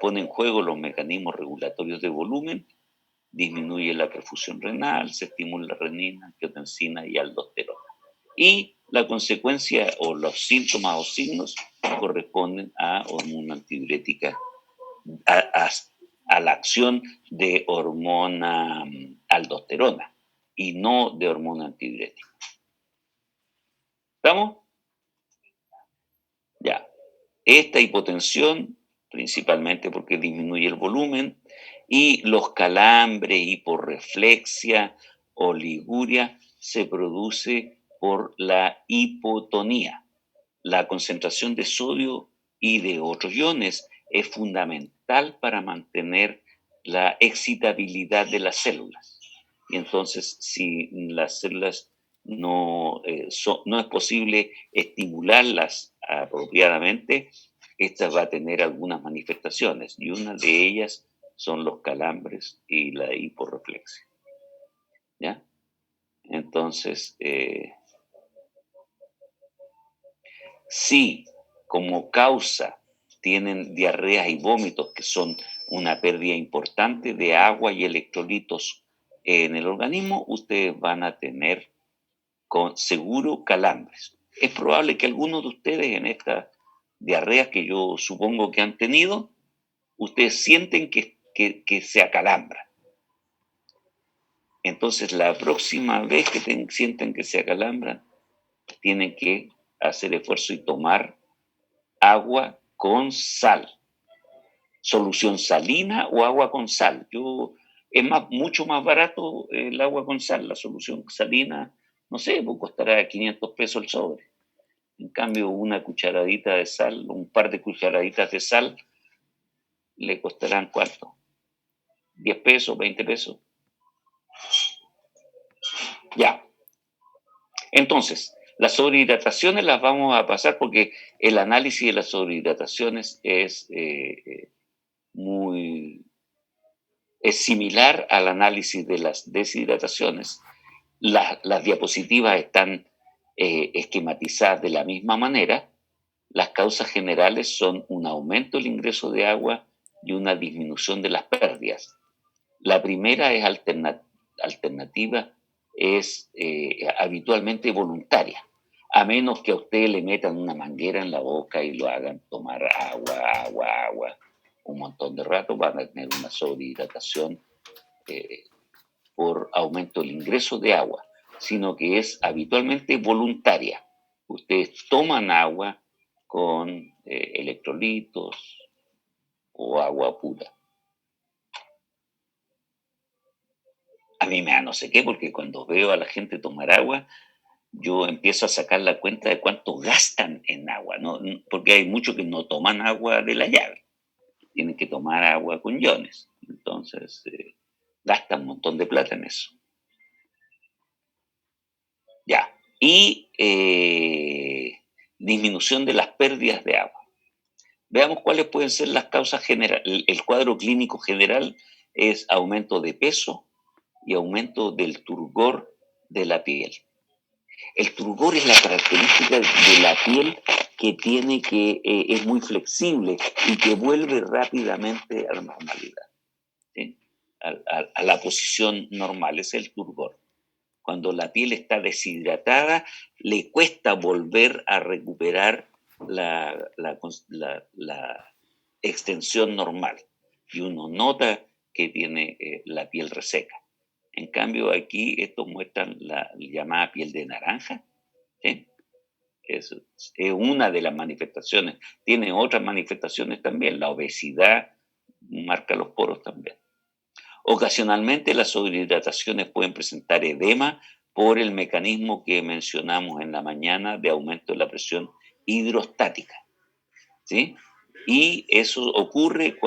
pone en juego los mecanismos regulatorios de volumen, disminuye la perfusión renal, se estimula renina, angiotensina y aldosterona. Y la consecuencia o los síntomas o signos corresponden a hormona antidiurética, a la acción de hormona aldosterona y no de hormona antidiurética. ¿Estamos? Ya. Esta hipotensión, principalmente porque disminuye el volumen, y los calambres, hiporreflexia, oliguria, se produce por la hipotonía. La concentración de sodio y de otros iones es fundamental para mantener la excitabilidad de las células. Y entonces, si las células no es posible estimularlas apropiadamente, esta va a tener algunas manifestaciones, y una de ellas son los calambres y la hiporreflexia. ¿Ya? Entonces, si como causa tienen diarreas y vómitos, que son una pérdida importante de agua y electrolitos en el organismo, ustedes van a tener con seguro calambres. Es probable que algunos de ustedes en estas diarreas que yo supongo que han tenido, ustedes sienten que se acalambran. Entonces, la próxima vez que sienten que se acalambran, tienen que hacer esfuerzo y tomar agua con sal, solución salina o agua con sal. Es mucho más barato el agua con sal. La solución salina, no sé, pues costará 500 pesos el sobre. En cambio, una cucharadita de sal, un par de cucharaditas de sal, le costarán ¿cuánto? 10 pesos, 20 pesos. Ya. Entonces, las sobrehidrataciones las vamos a pasar porque el análisis de las sobrehidrataciones es similar al análisis de las deshidrataciones. Las diapositivas están esquematizadas de la misma manera. Las causas generales son un aumento del ingreso de agua y una disminución de las pérdidas. La primera es alternativa, es habitualmente voluntaria, a menos que a usted le metan una manguera en la boca y lo hagan tomar agua un montón de rato, van a tener una sobrehidratación por aumento del ingreso de agua, sino que es habitualmente voluntaria. Ustedes toman agua con electrolitos o agua pura. A mí me da no sé qué, porque cuando veo a la gente tomar agua, yo empiezo a sacar la cuenta de cuánto gastan en agua, ¿no? Porque hay muchos que no toman agua de la llave, tienen que tomar agua con iones, entonces gastan un montón de plata en eso. y disminución de las pérdidas de agua. Veamos cuáles pueden ser las causas generales. El cuadro clínico general es aumento de peso y aumento del turgor de la piel. El turgor es la característica de la piel que tiene es muy flexible y que vuelve rápidamente a la normalidad, ¿sí? A la posición normal, es el turgor. Cuando la piel está deshidratada, le cuesta volver a recuperar la extensión normal y uno nota que tiene la piel reseca. En cambio, aquí estos muestran la llamada piel de naranja, ¿sí? Es una de las manifestaciones. Tiene otras manifestaciones también. La obesidad marca los poros también. Ocasionalmente las sobrehidrataciones pueden presentar edema por el mecanismo que mencionamos en la mañana de aumento de la presión hidrostática, ¿sí? Y eso ocurre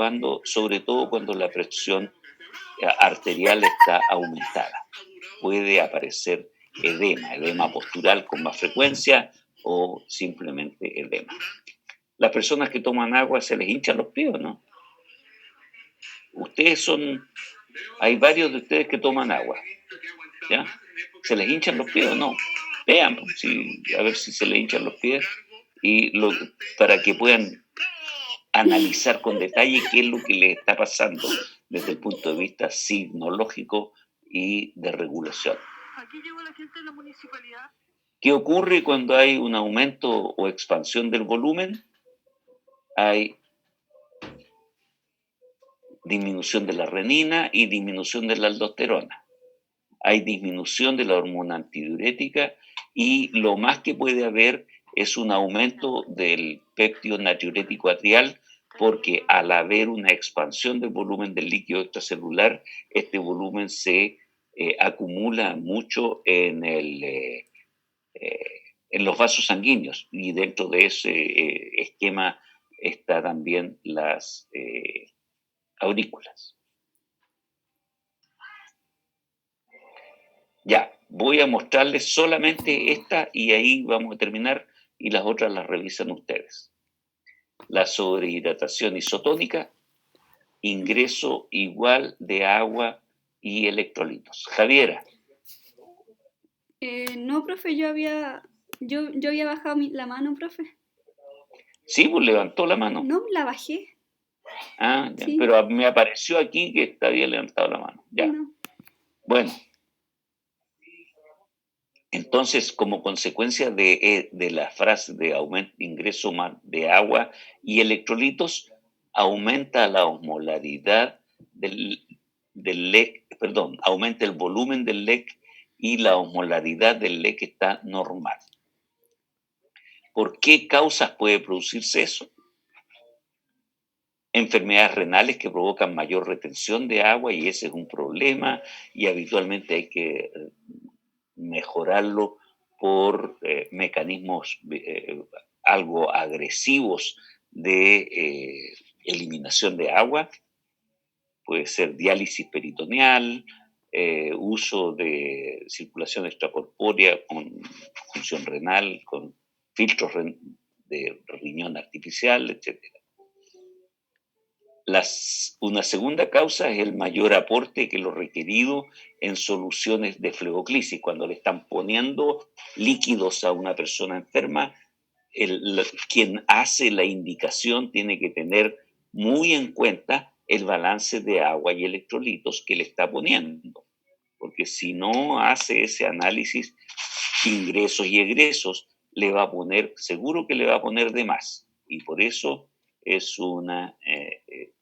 sobre todo cuando la presión arterial está aumentada. Puede aparecer edema postural con más frecuencia o simplemente edema. Las personas que toman agua se les hinchan los pies, ¿no? Hay varios de ustedes que toman agua, ¿ya? ¿Se les hinchan los pies o no? Vean, a ver si se les hinchan los pies para que puedan analizar con detalle qué es lo que les está pasando desde el punto de vista signológico y de regulación. Aquí llegó la gente de la municipalidad. ¿Qué ocurre cuando hay un aumento o expansión del volumen? Hay disminución de la renina y disminución de la aldosterona. Hay disminución de la hormona antidiurética y lo más que puede haber es un aumento del péptido natriurético atrial, porque al haber una expansión del volumen del líquido extracelular, este volumen se acumula mucho en los vasos sanguíneos, y dentro de ese esquema están también las aurículas. Ya, voy a mostrarles solamente esta y ahí vamos a terminar y las otras las revisan ustedes. La sobrehidratación isotónica, ingreso igual de agua y electrolitos. Javiera. No, profe, yo había bajado la mano, profe. Sí, pues levantó la mano. No, la bajé. Ah, ya, Sí. pero me apareció aquí que había levantado la mano. Ya. No. Bueno. Entonces, como consecuencia de la frase de ingreso de agua y electrolitos, aumenta la osmolaridad del LEC, aumenta el volumen del LEC y la osmolaridad del LEC está normal. ¿Por qué causas puede producirse eso? Enfermedades renales que provocan mayor retención de agua, y ese es un problema, y habitualmente hay que mejorarlo por mecanismos algo agresivos de eliminación de agua. Puede ser diálisis peritoneal, uso de circulación extracorpórea con función renal, con filtros de riñón artificial, etc. Una segunda causa es el mayor aporte que lo requerido en soluciones de fleboclisis. Cuando le están poniendo líquidos a una persona enferma, quien hace la indicación tiene que tener muy en cuenta el balance de agua y electrolitos que le está poniendo. Porque si no hace ese análisis, ingresos y egresos, seguro que le va a poner de más. Y por eso es una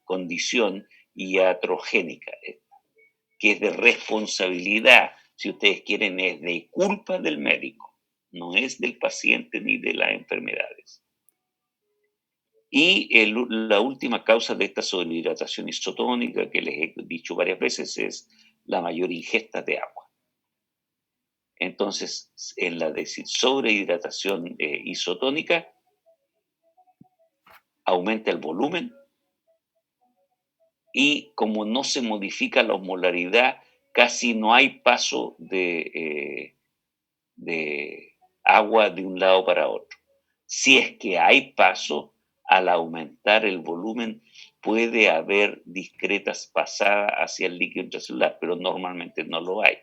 condición iatrogénica, que es de responsabilidad, si ustedes quieren, es de culpa del médico, no es del paciente ni de las enfermedades. Y la última causa de esta sobrehidratación isotónica, que les he dicho varias veces, es la mayor ingesta de agua. Entonces, en la sobrehidratación isotónica, aumenta el volumen, y como no se modifica la osmolaridad, casi no hay paso de agua de un lado para otro. Si es que hay paso, al aumentar el volumen puede haber discretas pasadas hacia el líquido intracelular, pero normalmente no lo hay.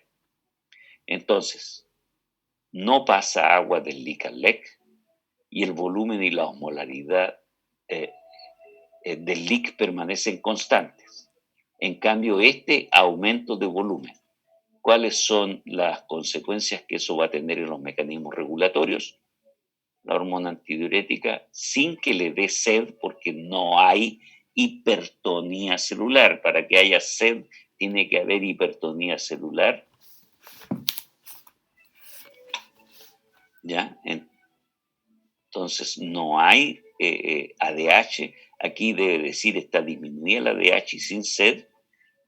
Entonces, no pasa agua del LEAK al LEC y el volumen y la osmolaridad del LEAK permanecen constantes. En cambio, este aumento de volumen, ¿cuáles son las consecuencias que eso va a tener en los mecanismos regulatorios? La hormona antidiurética sin que le dé sed, porque no hay hipertonía celular. Para que haya sed tiene que haber hipertonía celular. ¿Ya? Entonces no hay ADH. Aquí debe decir está disminuida el ADH y sin sed.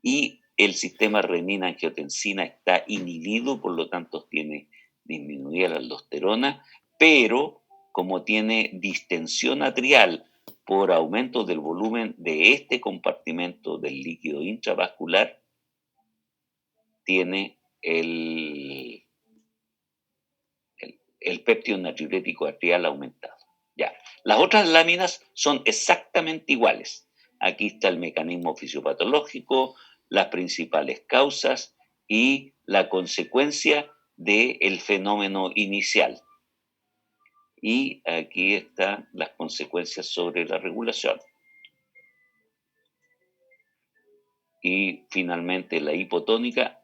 Y el sistema renina-angiotensina está inhibido, por lo tanto tiene disminuida la aldosterona, pero como tiene distensión atrial por aumento del volumen de este compartimento del líquido intravascular, tiene el péptido natriurético atrial aumentado. Ya. Las otras láminas son exactamente iguales. Aquí está el mecanismo fisiopatológico, las principales causas y la consecuencia del fenómeno inicial. Y aquí están las consecuencias sobre la regulación. Y finalmente la hipotónica,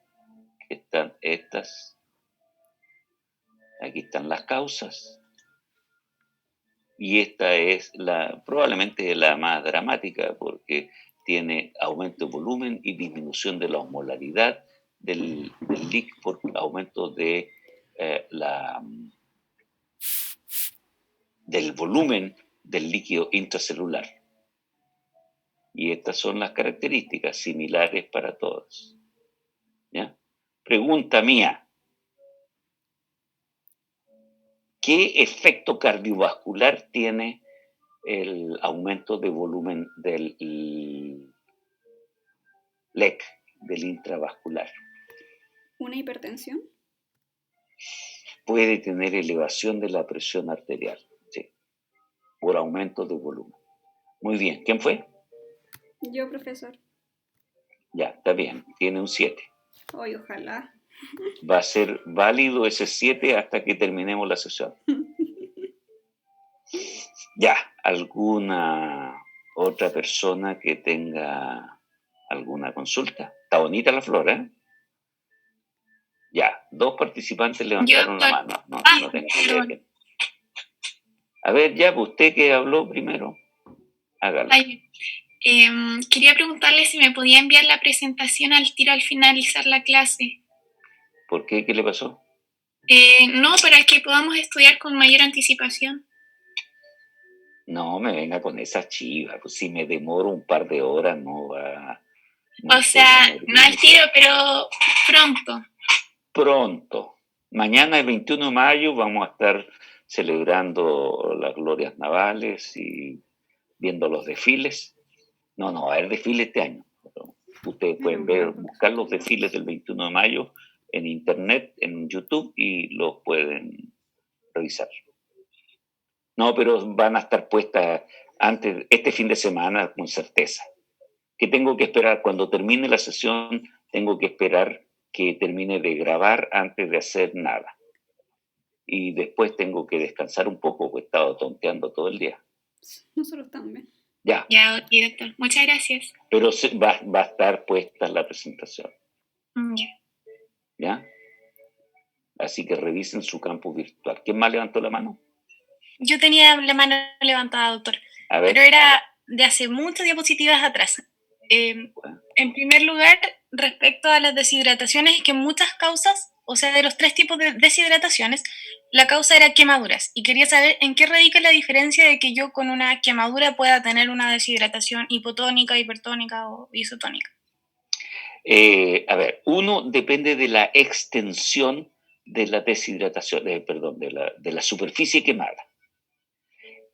que están estas. Aquí están las causas. Y esta es probablemente la más dramática porque tiene aumento de volumen y disminución de la osmolaridad del LEAK por aumento de del volumen del líquido intracelular. Y estas son las características similares para todas. ¿Ya? Pregunta mía. ¿Qué efecto cardiovascular tiene el aumento de volumen del LEC, del intravascular? ¿Una hipertensión? Puede tener elevación de la presión arterial, sí, por aumento de volumen. Muy bien, ¿quién fue? Yo, profesor. Ya, está bien, tiene un 7. Hoy, ojalá. Va a ser válido ese 7 hasta que terminemos la sesión. Ya, ¿alguna otra persona que tenga alguna consulta? Está bonita la flor, ¿eh? Ya, 2 participantes levantaron la mano. No tengo idea. A ver, ya, pues usted que habló primero, hágalo. Quería preguntarle si me podía enviar la presentación al tiro al finalizar la clase. ¿Por qué? ¿Qué le pasó? No, para que podamos estudiar con mayor anticipación. No me venga con esa chiva, pues si me demoro un par de horas no va... O sea, no al tiro, pero pronto. Pronto. Mañana, el 21 de mayo, vamos a estar celebrando las glorias navales y viendo los desfiles. No va a haber desfile este año. Ustedes pueden buscar los desfiles del 21 de mayo en internet, en YouTube, y los pueden revisar. No, pero van a estar puestas antes, este fin de semana, con certeza. ¿Qué tengo que esperar? Cuando termine la sesión, tengo que esperar que termine de grabar antes de hacer nada. Y después tengo que descansar un poco, porque he estado tonteando todo el día. Nosotros también. Ya. Ya, ok, doctor. Muchas gracias. Pero va a estar puesta la presentación. Ya. ¿Ya? Así que revisen su campo virtual. ¿Quién más levantó la mano? Yo tenía la mano levantada, doctor. A ver. Pero era de hace muchas diapositivas atrás. En primer lugar, respecto a las deshidrataciones, es que muchas causas, o sea, de los 3 tipos de deshidrataciones, la causa era quemaduras. Y quería saber en qué radica la diferencia de que yo con una quemadura pueda tener una deshidratación hipotónica, hipertónica o isotónica. A ver, uno depende de la extensión de la deshidratación, de la superficie quemada.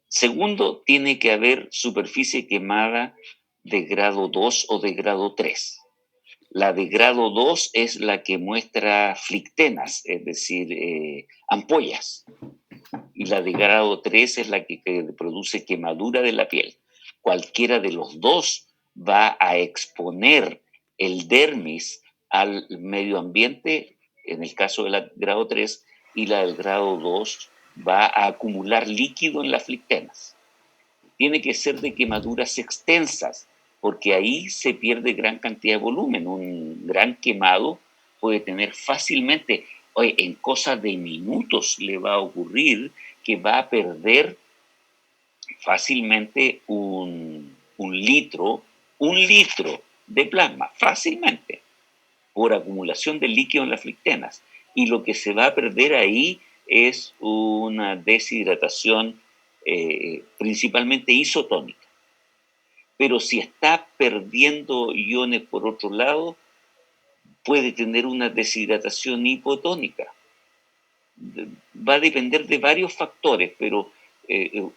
Segundo, tiene que haber superficie quemada de grado 2 o de grado 3. La de grado 2 es la que muestra flictenas, es decir, ampollas. Y la de grado 3 es la que produce quemadura de la piel. Cualquiera de los dos va a exponer el dermis al medio ambiente, en el caso de la grado 3, y la del grado 2 va a acumular líquido en las flictenas. Tiene que ser de quemaduras extensas, porque ahí se pierde gran cantidad de volumen. Un gran quemado puede tener fácilmente, en cosas de minutos le va a ocurrir que va a perder fácilmente un litro de plasma, fácilmente, por acumulación de líquido en las flictenas. Y lo que se va a perder ahí es una deshidratación principalmente isotónica. Pero si está perdiendo iones por otro lado, puede tener una deshidratación hipotónica. Va a depender de varios factores, pero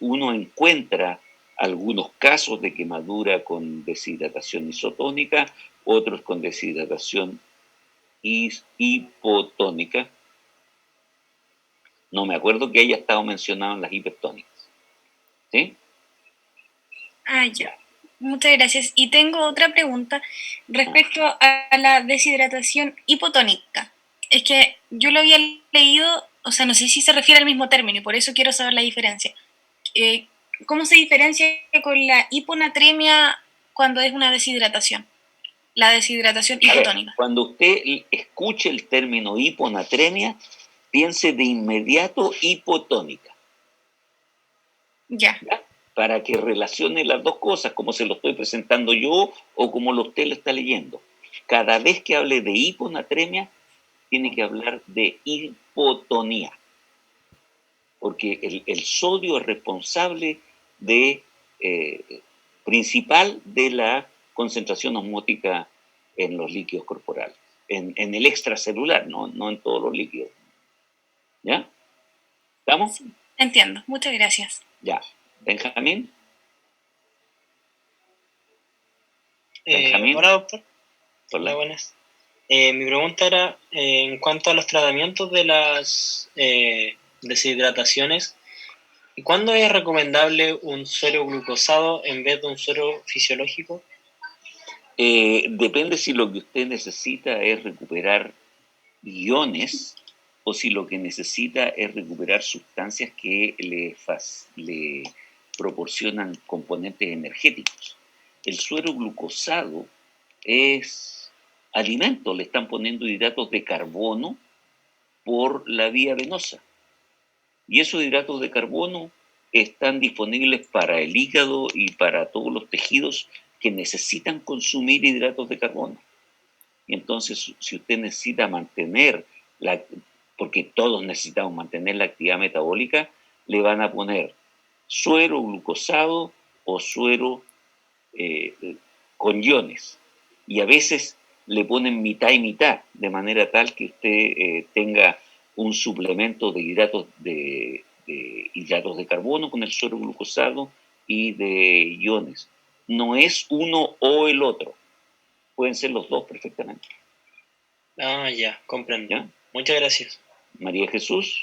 uno encuentra algunos casos de quemadura con deshidratación isotónica, otros con deshidratación hipotónica. No me acuerdo que haya estado mencionado en las hipertónicas. ¿Sí? Ah, ya. Muchas gracias. Y tengo otra pregunta respecto a la deshidratación hipotónica. Es que yo lo había leído, o sea, no sé si se refiere al mismo término y por eso quiero saber la diferencia. ¿Cómo se diferencia con la hiponatremia cuando es una deshidratación? La deshidratación hipotónica. Cuando usted escuche el término hiponatremia, piense de inmediato hipotónica. Ya. ¿Ya? Para que relacione las dos cosas, como se lo estoy presentando yo o como usted lo está leyendo. Cada vez que hable de hiponatremia, tiene que hablar de hipotonía, porque el sodio es responsable principal de la concentración osmótica en los líquidos corporales, en el extracelular, no en todos los líquidos. ¿Ya? ¿Estamos? Sí, entiendo. Muchas gracias. Ya. Benjamín. Hola, doctor. Hola. Buenas. Mi pregunta era en cuanto a los tratamientos de las deshidrataciones, ¿cuándo es recomendable un suero glucosado en vez de un suero fisiológico? Depende si lo que usted necesita es recuperar iones o si lo que necesita es recuperar sustancias que le proporcionan componentes energéticos. El suero glucosado es alimento, le están poniendo hidratos de carbono por la vía venosa. Y esos hidratos de carbono están disponibles para el hígado y para todos los tejidos que necesitan consumir hidratos de carbono. Y entonces, si usted necesita mantener, porque todos necesitamos mantener la actividad metabólica, le van a poner suero glucosado o suero con iones. Y a veces le ponen mitad y mitad, de manera tal que usted tenga un suplemento de hidratos de carbono con el suero glucosado y de iones. No es uno o el otro. Pueden ser los dos perfectamente. Ah, ya, comprendo. ¿Ya? Muchas gracias. María Jesús.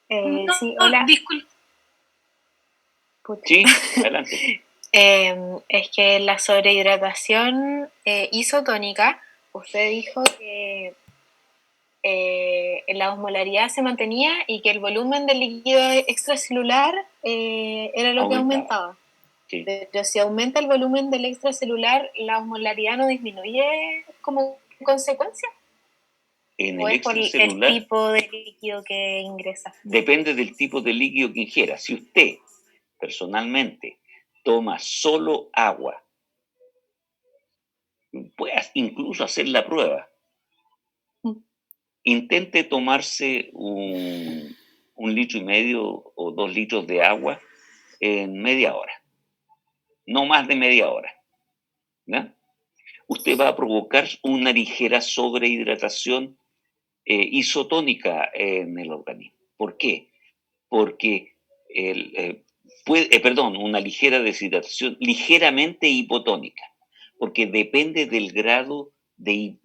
Sí, hola. Disculpe. Sí, adelante. Es que la sobrehidratación isotónica, usted dijo que la osmolaridad se mantenía y que el volumen del líquido extracelular era lo que aumentaba. Sí. Pero si aumenta el volumen del extracelular, ¿la osmolaridad no disminuye como consecuencia? En ¿O el es por el extracelular tipo de líquido que ingresa? depende del tipo de líquido que ingiera. Si usted personalmente toma solo agua, puede incluso hacer la prueba. Intente tomarse un 1,5 litros o 2 litros de agua en media hora. No más de media hora. ¿Ya? Usted va a provocar una ligera sobrehidratación isotónica en el organismo. ¿Por qué? Porque una ligera deshidratación ligeramente hipotónica. porque depende del grado de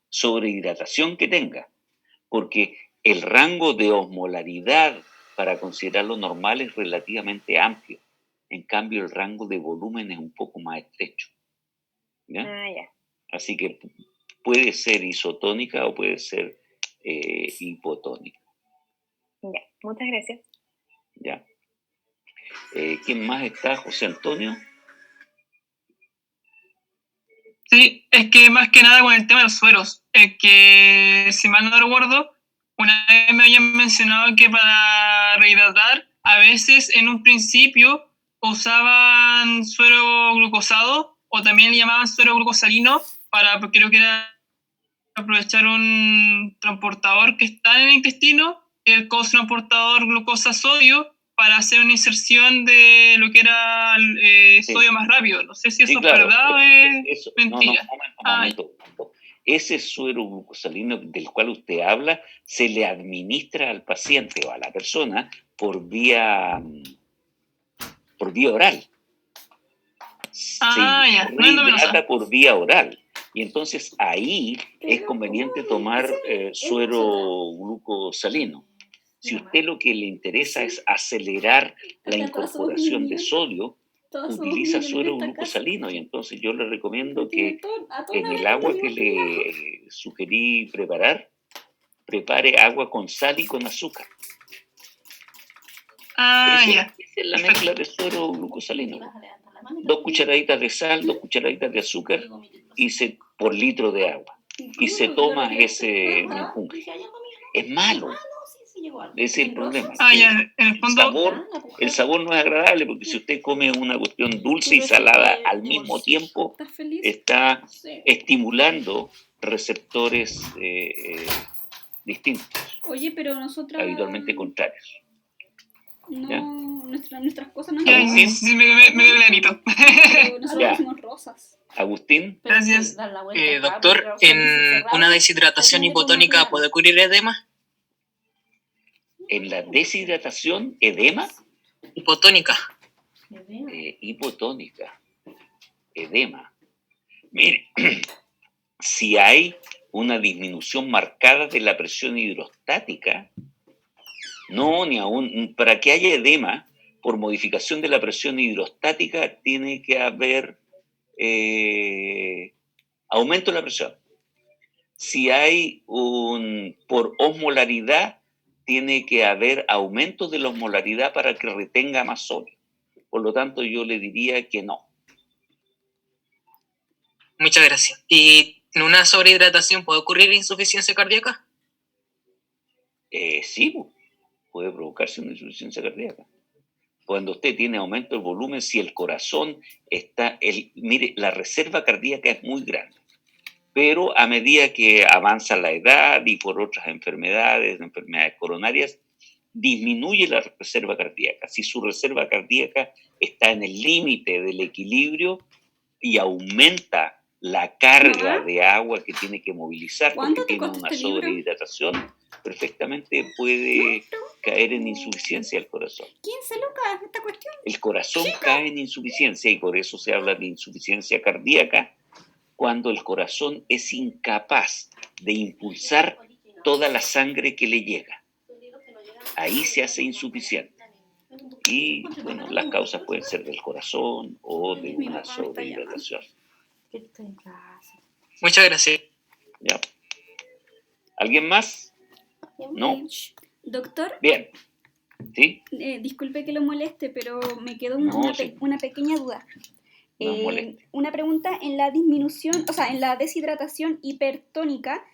sobrehidratación que tenga, porque el rango de osmolaridad para considerarlo normal es relativamente amplio. En cambio, el rango de volumen es un poco más estrecho. ¿Ya? Ya. Así que puede ser isotónica o puede ser hipotónica. Ya, muchas gracias. ¿Ya? ¿Quién más está? ¿José Antonio? Sí, es que más que nada con el tema de los sueros, es que si mal no recuerdo, una vez me habían mencionado que para rehidratar, a veces en un principio usaban suero glucosado o también le llamaban suero glucosalino para, porque creo que era aprovechar un transportador que está en el intestino, el cotransportador glucosa-sodio, para hacer una inserción de lo que era sodio más rápido. No sé si eso Sí, claro. es verdad o es mentira. Momento. Ese suero glucosalino del cual usted habla se le administra al paciente o a la persona por vía oral. Ya. Rehidrata por vía oral. Y entonces ahí es conveniente tomar suero glucosalino. Si usted lo que le interesa es acelerar la incorporación de sodio, utiliza suero glucosalino. Y entonces yo le recomiendo que en el agua que le sugerí preparar, prepare agua con sal y con azúcar. Esa es la mezcla de suero glucosalino. 2 cucharaditas de sal, 2 cucharaditas de azúcar por litro de agua. Y se toma ese menjunje. Es malo. Ese es el problema. El sabor no es agradable porque si usted come una cuestión dulce y salada al mismo tiempo, está estimulando receptores distintos. Oye, pero nosotros habitualmente contrarios. No, nuestras cosas no sí, me quedé clarito. Nosotros hicimos rosas. Agustín. Gracias. Doctor, ¿en una deshidratación hipotónica puede ocurrir edema? ¿En la deshidratación, edema? Hipotónica. Hipotónica. Edema. Mire, si hay una disminución marcada de la presión hidrostática, no, ni aún, para que haya edema, por modificación de la presión hidrostática, tiene que haber aumento de la presión. Si hay por osmolaridad, tiene que haber aumento de la osmolaridad para que retenga más sodio. Por lo tanto, yo le diría que no. Muchas gracias. ¿Y en una sobrehidratación puede ocurrir insuficiencia cardíaca? Sí, puede provocarse una insuficiencia cardíaca. Cuando usted tiene aumento del volumen, si el corazón mire, la reserva cardíaca es muy grande, pero a medida que avanza la edad y por otras enfermedades coronarias, disminuye la reserva cardíaca. Si su reserva cardíaca está en el límite del equilibrio y aumenta la carga de agua que tiene que movilizar porque tiene una sobrehidratación, perfectamente puede caer en insuficiencia el corazón. 15 lucas esta cuestión. El corazón cae en insuficiencia y por eso se habla de insuficiencia cardíaca cuando el corazón es incapaz de impulsar toda la sangre que le llega. Ahí se hace insuficiente. Y bueno, las causas pueden ser del corazón o de una sobrehidratación. Muchas gracias. ¿Ya? ¿Alguien más? No. Doctor. Bien. ¿Sí? Disculpe que lo moleste, pero me quedó una pequeña duda. Una pregunta, en la disminución, o sea, en la deshidratación hipertónica,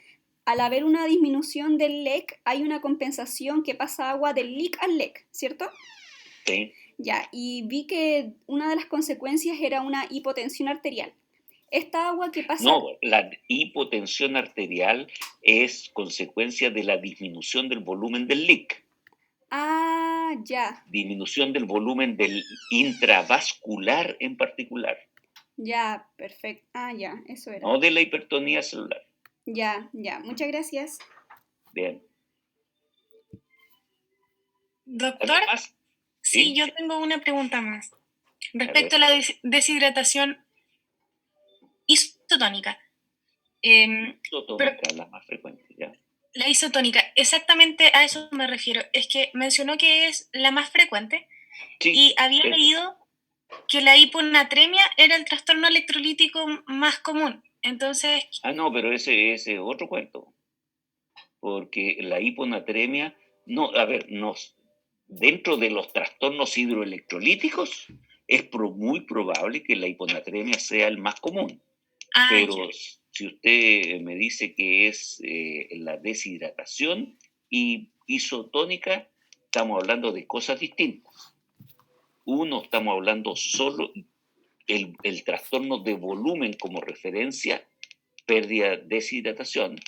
al haber una disminución del LEC, hay una compensación que pasa agua del LIC al LEC, ¿cierto? Sí. Ya, y vi que una de las consecuencias era una hipotensión arterial. Esta agua que pasa... No, la hipotensión arterial es consecuencia de la disminución del volumen del LIC. Ah, ya. Disminución del volumen del intravascular en particular. Ya, perfecto. Ah, ya, eso era. No de la hipertonía celular. Ya. Muchas gracias. Bien. Doctor, sí, yo tengo una pregunta más. Respecto a la deshidratación isotónica. Isotónica es la más frecuente, ¿ya? La isotónica, exactamente a eso me refiero. Es que mencionó que es la más frecuente y había leído que la hiponatremia era el trastorno electrolítico más común. Entonces... no, pero ese es otro cuento. Porque la hiponatremia, dentro de los trastornos hidroelectrolíticos, es muy probable que la hiponatremia sea el más común. Pero si usted me dice que es la deshidratación y isotónica, estamos hablando de cosas distintas. Uno, estamos hablando solo el trastorno de volumen como referencia, pérdida, deshidratación,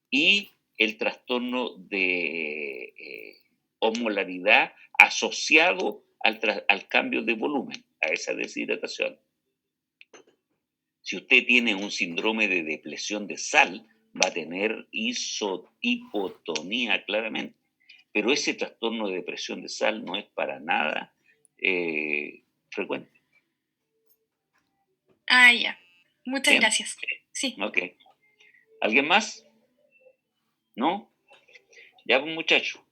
y el trastorno de osmolaridad asociado al cambio de volumen, a esa deshidratación. Si usted tiene un síndrome de depresión de sal, va a tener hipotonía claramente. Pero ese trastorno de depresión de sal no es para nada frecuente. Ya. Muchas gracias. Sí. Ok. ¿Alguien más? ¿No? Ya, pues, muchacho.